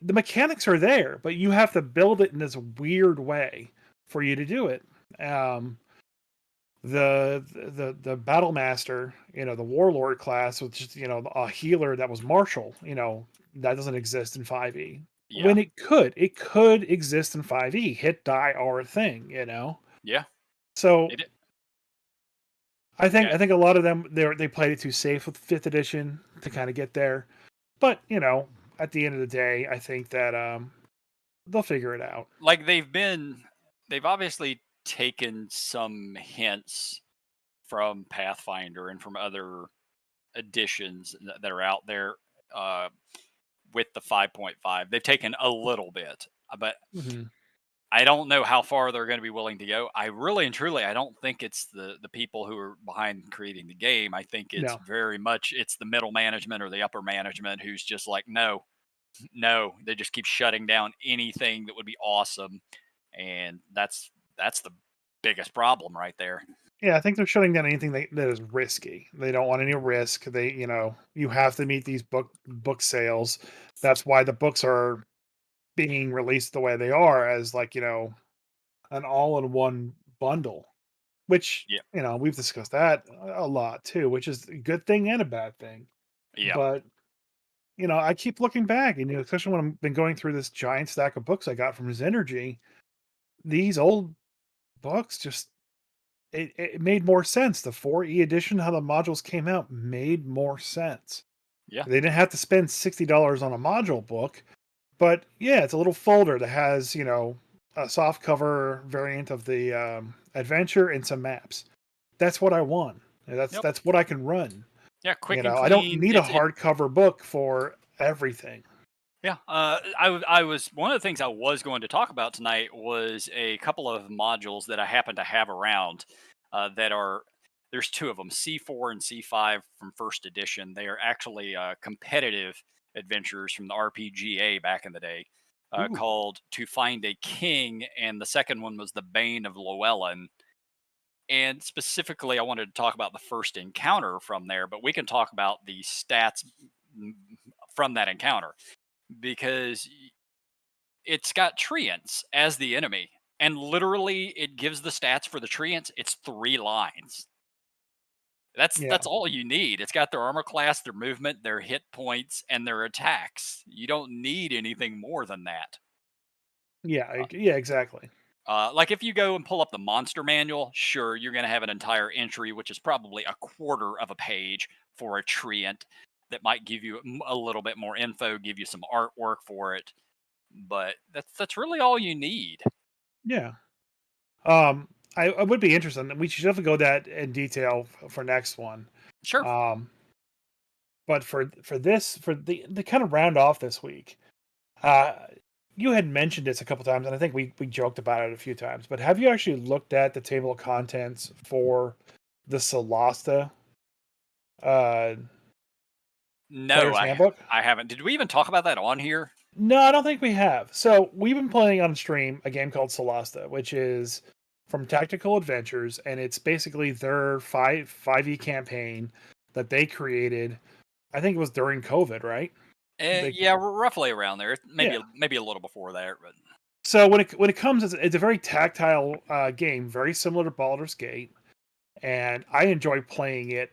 S2: the mechanics are there, but you have to build it in this weird way for you to do it. Um, the battle master, the warlord class, which is a healer that was martial, that doesn't exist in 5e.
S1: Yeah,
S2: When it could exist in 5e. Hit die are a thing.
S1: yeah.
S2: So
S1: It
S2: I think
S1: yeah.
S2: I think a lot of them they played it too safe with 5th edition to kind of get there. But at the end of the day, I think that they'll figure it out.
S1: Like they've obviously taken some hints from Pathfinder and from other editions that are out there uh, with the 5.5. They've taken a little bit, but
S2: Hmm.
S1: I don't know how far they're going to be willing to go. I really and truly, I don't think it's the people who are behind creating the game. I think it's
S2: No.
S1: very much it's the middle management or the upper management who's just like, no, no. They just keep shutting down anything that would be awesome, and that's the biggest problem right there.
S2: Yeah, I think they're shutting down anything that is risky. They don't want any risk. You have to meet these book sales. That's why the books are being released the way they are, as like, an all-in-one bundle. Which,
S1: Yeah,
S2: we've discussed that a lot too, which is a good thing and a bad thing.
S1: yeah,
S2: But I keep looking back, and especially when I've been going through this giant stack of books I got from his energy, these old books just it made more sense. The 4E edition, how the modules came out, made more sense.
S1: yeah.
S2: They didn't have to spend $60 on a module book, but yeah, it's a little folder that has, a soft cover variant of the adventure and some maps. That's what I want. That's
S1: Yep.
S2: that's what I can run.
S1: Yeah, quick and
S2: I don't
S1: clean.
S2: need a hardcover book for everything.
S1: Yeah, I was one of the things I was going to talk about tonight was a couple of modules that I happen to have around that are there's 2 of them, C4 and C5 from first edition. They are actually competitive adventures from the RPGA back in the day,
S2: Ooh.
S1: called "To Find a King," and the second one was "The Bane of Llewellyn." And specifically, I wanted to talk about the first encounter from there, but we can talk about the stats from that encounter because it's got treants as the enemy, and literally it gives the stats for the treants. It's 3 lines.
S2: Yeah.
S1: That's all you need. It's got their armor class, their movement, their hit points, and their attacks. You don't need anything more than that.
S2: Yeah, yeah, exactly.
S1: Like if you go and pull up the monster manual, sure, you're going to have an entire entry, which is probably a quarter of a page for a treant that might give you a little bit more info, give you some artwork for it, but that's really all you need.
S2: Yeah. Um, I would be interested. We should definitely go that in detail for next one.
S1: Sure.
S2: Um, but for this for the kind of round off this week, uh, you had mentioned this a couple times, and I think we joked about it a few times. But have you actually looked at the table of contents for the Solasta uh
S1: No,
S2: Player's Handbook?
S1: I haven't. Did we even talk about that on here?
S2: No, I don't think we have. So we've been playing on stream a game called Solasta, which is from Tactical Adventures, and it's basically their 5e campaign that they created. I think it was during COVID, right? They
S1: Yeah, roughly around there.
S2: Yeah.
S1: Maybe a little before there, but
S2: So when it comes, it's a very tactile game, very similar to Baldur's Gate, and I enjoy playing it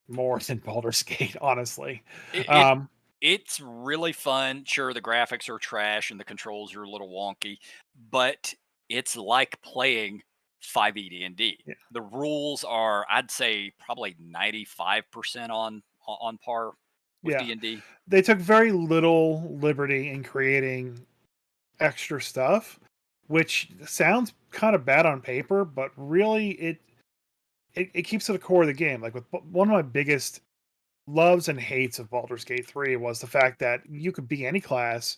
S2: more than Baldur's Gate, honestly.
S1: it, it
S2: Um,
S1: it's really fun. Sure, the graphics are trash and the controls are a little wonky, but it's like playing 5e D&D.
S2: yeah,
S1: The rules are, I'd say, probably 95% on par with
S2: yeah,
S1: D&D.
S2: they took very little liberty in creating extra stuff, which sounds kind of bad on paper, but really it keeps to the core of the game. Like with one of my biggest loves and hates of Baldur's Gate 3 was the fact that you could be any class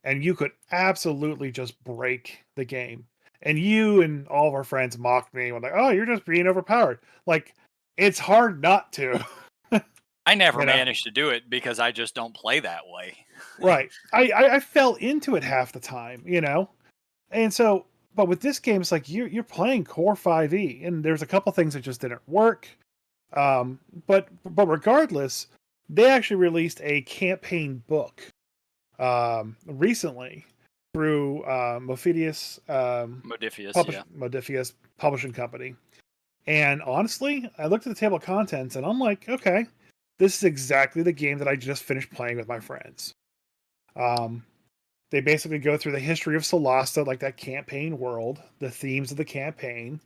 S2: and you could absolutely just break the game. And you and all of our friends mocked me when like, oh, you're just being overpowered. Like, it's hard not to,
S1: I never
S2: you know?
S1: managed to do it because I just don't play that way.
S2: Right. I fell into it half the time, you know? And so, but with this game, it's like you're playing Core 5e, and there's a couple things that just didn't work. But regardless, they actually released a campaign book recently through Mophidius
S1: Modifius, yeah.
S2: Modifius Publishing Company. And honestly, I looked at the table of contents and I'm like, okay, this is exactly the game that I just finished playing with my friends. Um, they basically go through the history of Solasta, like that campaign world, the themes of the campaign.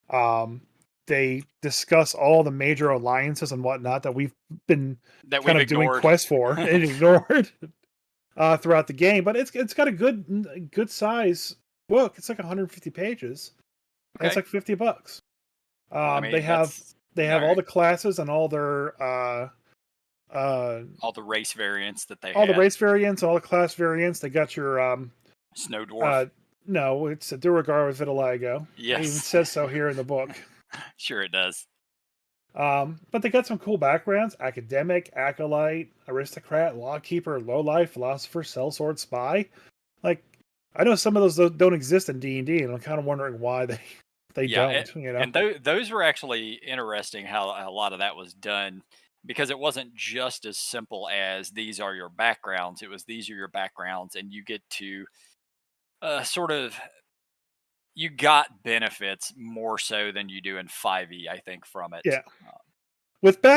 S2: Um, they discuss all the major alliances and whatnot that we've been
S1: That
S2: kind
S1: we've
S2: of doing
S1: ignored.
S2: quests for and ignored throughout the game. But it's got a good size book. It's like 150 pages, and it's
S1: Okay.
S2: like $50.
S1: Well, I
S2: They
S1: mean,
S2: have
S1: that's all
S2: all
S1: right.
S2: the classes and all their uh,
S1: All the race variants that they
S2: all the
S1: had.
S2: race variants, all the class variants. They got your
S1: Snow
S2: uh,
S1: Dwarf.
S2: no, it's a Duergar with vitiligo. It even
S1: Yes.
S2: says so here in the book.
S1: Sure it does.
S2: But they got some cool backgrounds: academic, acolyte, aristocrat, lawkeeper, lowlife, philosopher, sellsword, spy. Like, I know some of those don't exist in D&D, and I'm kind of wondering why they
S1: Yeah,
S2: don't. You know?
S1: and those were actually interesting how a lot of that was done because it wasn't just as simple as these are your backgrounds. It was these are your backgrounds, and you get to sort of you got benefits more so than you do in 5e, I think, from it.
S2: Yeah.
S1: Uh,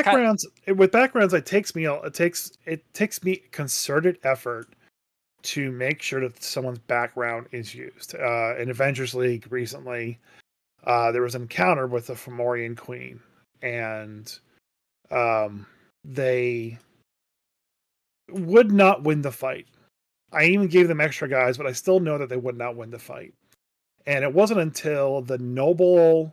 S1: kind
S2: With backgrounds, it takes me concerted effort to make sure that someone's background is used. In Avengers League recently, there was an encounter with the Fomorian Queen, and um, they would not win the fight. I even gave them extra guys, but I still know that they would not win the fight. And it wasn't until the noble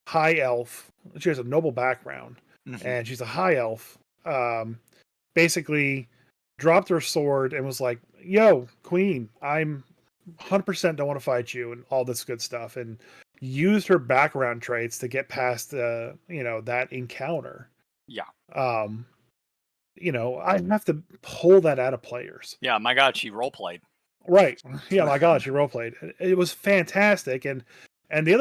S2: high elf, she has a noble background,
S1: mhm.
S2: and she's a high elf, um, basically dropped her sword and was like, yo, queen, I'm 100% don't want to fight you and all this good stuff. And used her background traits to get past that encounter.
S1: Yeah,
S2: Um, I have to pull that out of players.
S1: yeah. My God, she role played.
S2: Right. Yeah, my God, she role played. It was fantastic, and the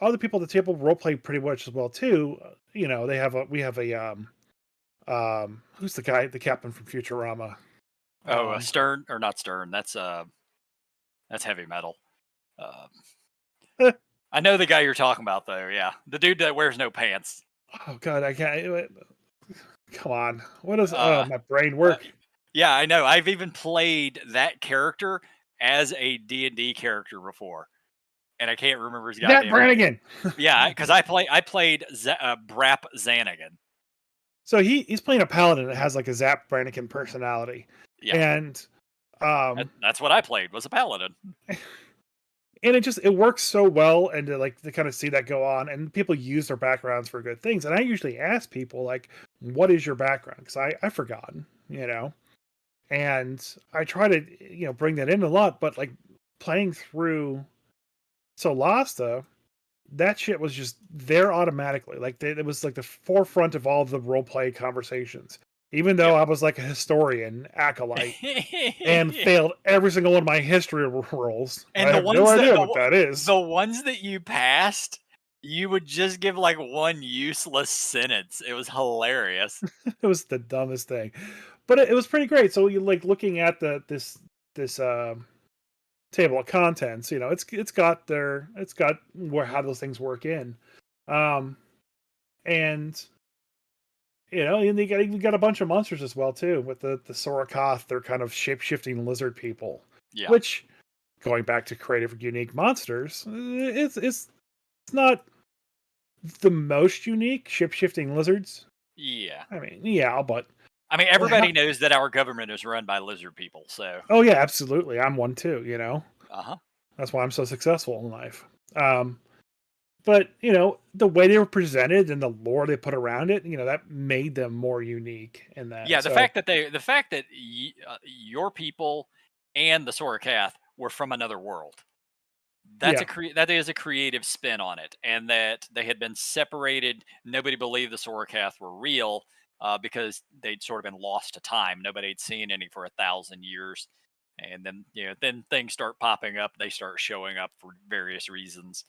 S2: other people at the table role played pretty much as well too. They have a we have a who's the guy, the captain from Futurama?
S1: Oh,
S2: Um,
S1: Stern or not Stern? That's heavy metal. Uh, I know the guy you're talking about, though. Yeah, the dude that wears no pants.
S2: oh God, I can't. Come on, what is? Oh,
S1: Uh,
S2: my brain
S1: uh,
S2: work.
S1: yeah, I know. I've even played that character as a D&D character before, and I can't remember his
S2: That
S1: goddamn name.
S2: Brannigan.
S1: Yeah, because I played Brap Zanigan.
S2: So he's playing a paladin that has like a Zap Brannigan personality,
S1: Yeah,
S2: and um,
S1: that's what I played was a paladin.
S2: it works so well, and to kind of see that go on, and people use their backgrounds for good things. And I usually ask people like, what is your background, because I've forgotten, and I try to bring that in a lot. But like, playing through Solasta, that shit was just there automatically. Like, it was like the forefront of all the role play conversations. even though
S1: Yep.
S2: I was like a historian, acolyte, and failed every single one of my history rolls. I
S1: And the
S2: have no
S1: ones that
S2: idea what that is.
S1: the ones that you passed, you would just give, like, one useless sentence. It was hilarious.
S2: It was the dumbest thing, but it was pretty great. So you like looking at this table of contents. You know, it's got where how those things work in, um, and and you got a bunch of monsters as well too with the Sorokoth. They're kind of shape shifting lizard people,
S1: Yeah.
S2: which going back to creative unique monsters, it's not the most unique shape shifting lizards.
S1: Yeah.
S2: I mean, yeah, but
S1: I mean,
S2: how,
S1: everybody knows that our government is run by lizard people, so
S2: oh yeah, absolutely. I'm one too.
S1: uh-huh.
S2: That's why I'm so successful in life. Um, but the way they were presented and the lore they put around it, that made them more unique in that.
S1: Yeah,
S2: So
S1: the fact that your people and the Sorakath were from another world.
S2: yeah,
S1: That is a creative spin on it, and that they had been separated. Nobody believed the Sorakath were real because they'd sort of been lost to time. Nobody had seen any for 1,000 years, and then then things start popping up. They start showing up for various reasons.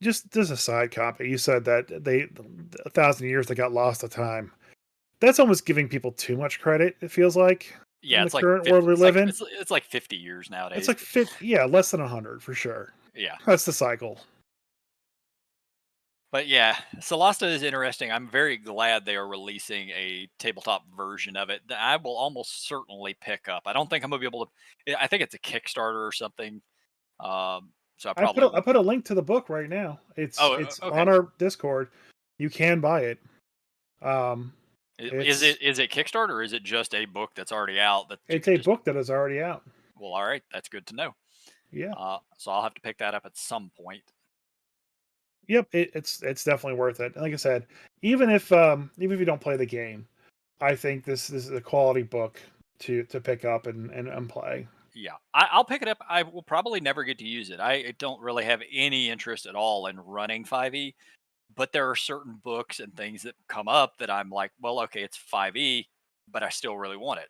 S2: just as a side copy, you said that 1,000 years they got lost to time. That's almost giving people too much credit. It feels like in
S1: Yeah,
S2: the
S1: it's like
S2: current world we live in.
S1: it's like 50 years
S2: It's
S1: nowadays.
S2: like yeah, less than 100 for sure.
S1: Yeah.
S2: That's the cycle.
S1: But yeah, Solasta is interesting. I'm very glad they are releasing a tabletop version of it that I will almost certainly pick up. I don't think I'm gonna be able to. I think it's a Kickstarter or something. So I probably
S2: I
S1: won't.
S2: put a link to the book right now.
S1: Oh,
S2: It's
S1: okay.
S2: on our Discord. You can buy it. Um, it's
S1: Is it Kickstarter or is it just a book that's already out that you
S2: it's
S1: can
S2: a
S1: just?
S2: book that is already out.
S1: Well, all right, that's good to know.
S2: Yeah.
S1: So I'll have to pick that up at some point.
S2: Yep. It's definitely worth it. And like I said, even if you don't play the game, I think this is a quality book to pick up and play.
S1: Yeah, I'll pick it up. I will probably never get to use it. I don't really have any interest at all in running 5e. But there are certain books and things that come up that I'm like, well, okay, it's 5e, but I still really want it.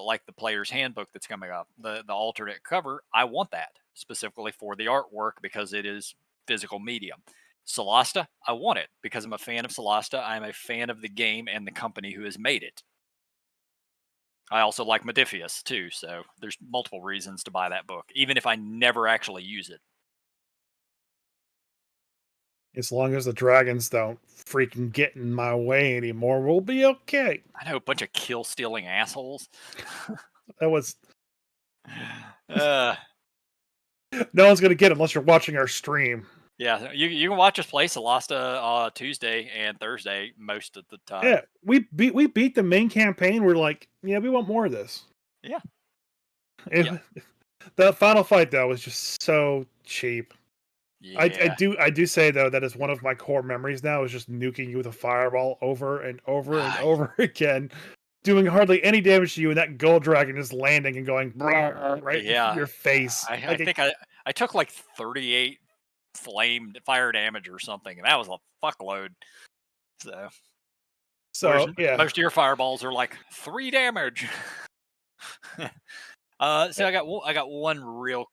S1: Like the player's handbook that's coming up, the alternate cover, I want that specifically for the artwork because it is physical medium. Solasta, I want it because I'm a fan of Solasta. I'm a fan of the game and the company who has made it. I also like Modifius too, so there's multiple reasons to buy that book, even if I never actually use it.
S2: As long as the dragons don't freaking get in my way anymore, we'll be okay.
S1: I know a bunch of kill stealing assholes.
S2: That was
S1: uh,
S2: no one's gonna get it unless you're watching our stream.
S1: Yeah, you can watch us play Solasta Tuesday and Thursday most of the time.
S2: Yeah, we beat the main campaign. We're like, yeah, we want more of this.
S1: Yeah,
S2: It,
S1: yeah,
S2: the final fight though was just so cheap.
S1: yeah.
S2: I do say though that is one of my core memories now is just nuking you with a fireball over and over and over again, doing hardly any damage to you, and that gold dragon just landing and going right in
S1: Yeah,
S2: your face.
S1: I think I took like 38 fire damage or something, and that was a fuckload. So whereas
S2: So yeah,
S1: most of your fireballs are like 3 damage. So I got one real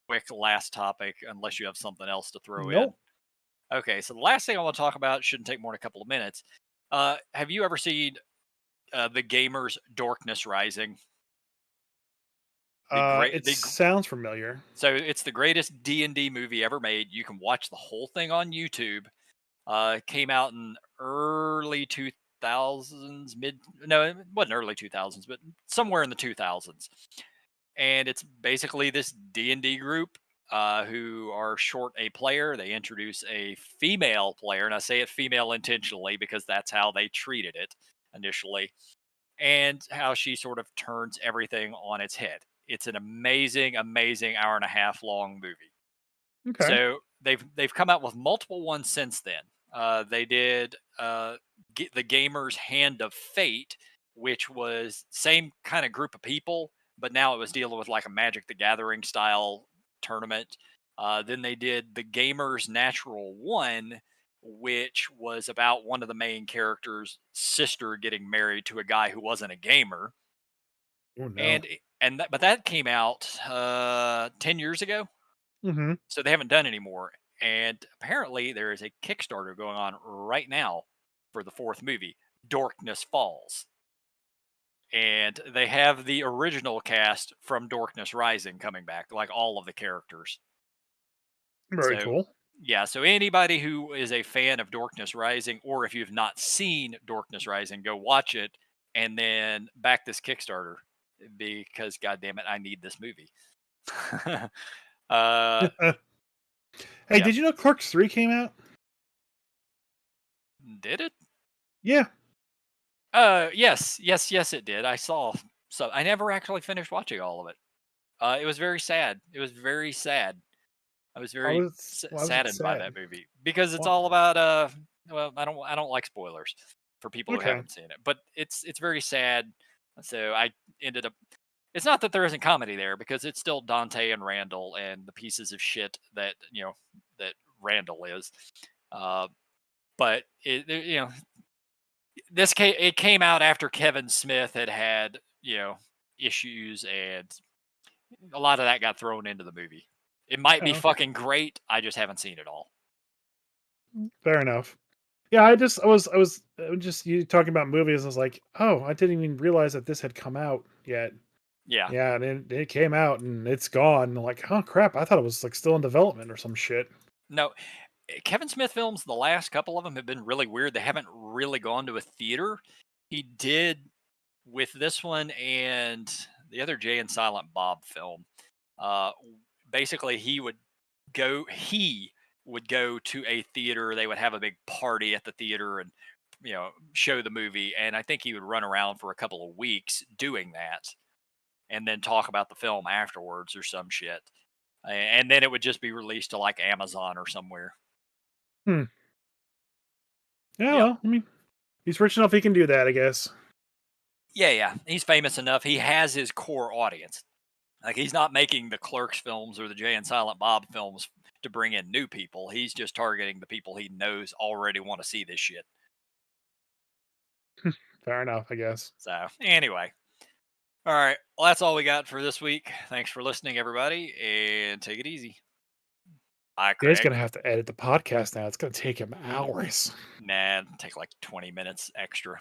S1: quick last topic, unless you have something else to throw in.
S2: nope.
S1: Okay, so the last thing I want to talk about shouldn't take more than a couple of minutes. Have you ever seen the Gamers Darkness Rising?
S2: It sounds familiar.
S1: So it's the greatest D&D movie ever made. You can watch the whole thing on YouTube. It came out in early 2000s, mid no, it wasn't early 2000s, but somewhere in the 2000s. And it's basically this D&D group who are short a player. They introduce a female player, and I say it female intentionally because that's how they treated it initially, and how she sort of turns everything on its head. It's an amazing, amazing hour and a half long movie.
S2: Okay.
S1: So they've come out with multiple ones since then. They did the Gamers Hand of Fate, which was same kind of group of people, but now it was dealing with like a Magic the Gathering style tournament. Then they did the Gamers Natural One, which was about one of the main characters' sister getting married to a guy who wasn't a gamer.
S2: Oh no.
S1: But that came out 10 years ago,
S2: Hmm.
S1: so they haven't done anymore. And apparently, there is a Kickstarter going on right now for the fourth movie, Darkness Falls, and they have the original cast from Darkness Rising coming back, like all of the characters.
S2: Very
S1: So,
S2: cool.
S1: yeah, so anybody who is a fan of Darkness Rising, or if you've not seen Darkness Rising, go watch it and then back this Kickstarter because, God damn it, I need this movie. uh,
S2: Hey,
S1: yeah,
S2: did you know Clerks 3 came out?
S1: did it?
S2: Yeah,
S1: Yes, yes, yes, it did. I saw. So I never actually finished watching all of it. It was very sad. It was very sad. I was very
S2: why was it
S1: saddened by
S2: sad?
S1: that movie because it's
S2: Why?
S1: all about well, I don't like spoilers for people who
S2: Okay.
S1: haven't seen it, but it's very sad. So I ended up it's not that there isn't comedy there because it's still Dante and Randall and the pieces of shit that, that Randall is. Uh but it came out after Kevin Smith had, issues, and a lot of that got thrown into the movie. It might be
S2: Oh, okay.
S1: fucking great. I just haven't seen it all.
S2: Fair enough. Yeah, just you talking about movies. I was like, oh, I didn't even realize that this had come out yet.
S1: Yeah.
S2: Yeah, and it came out and it's gone. I'm like, oh crap! I thought it was like still in development or some shit.
S1: No, Kevin Smith films, the last couple of them have been really weird. They haven't really gone to a theater. He did with this one and the other Jay and Silent Bob film. Uh, Basically, he would go to a theater. They would have a big party at the theater and show the movie. And I think he would run around for a couple of weeks doing that, and then talk about the film afterwards or some shit. And then it would just be released to like Amazon or somewhere.
S2: Hmm. Yeah,
S1: Yep.
S2: well, I mean, he's rich enough; he can do that, I guess.
S1: Yeah, yeah. He's famous enough. He has his core audience. Like, he's not making the Clerks films or the Jay and Silent Bob films to bring in new people. He's just targeting the people he knows already want to see this shit.
S2: Fair enough, I guess.
S1: So, anyway. All right. Well, that's all we got for this week. Thanks for listening, everybody, and take it easy. Bye,
S2: Yeah, he's
S1: Craig.
S2: gonna have to edit the podcast now. It's gonna take him hours.
S1: Nah, take like 20 minutes extra.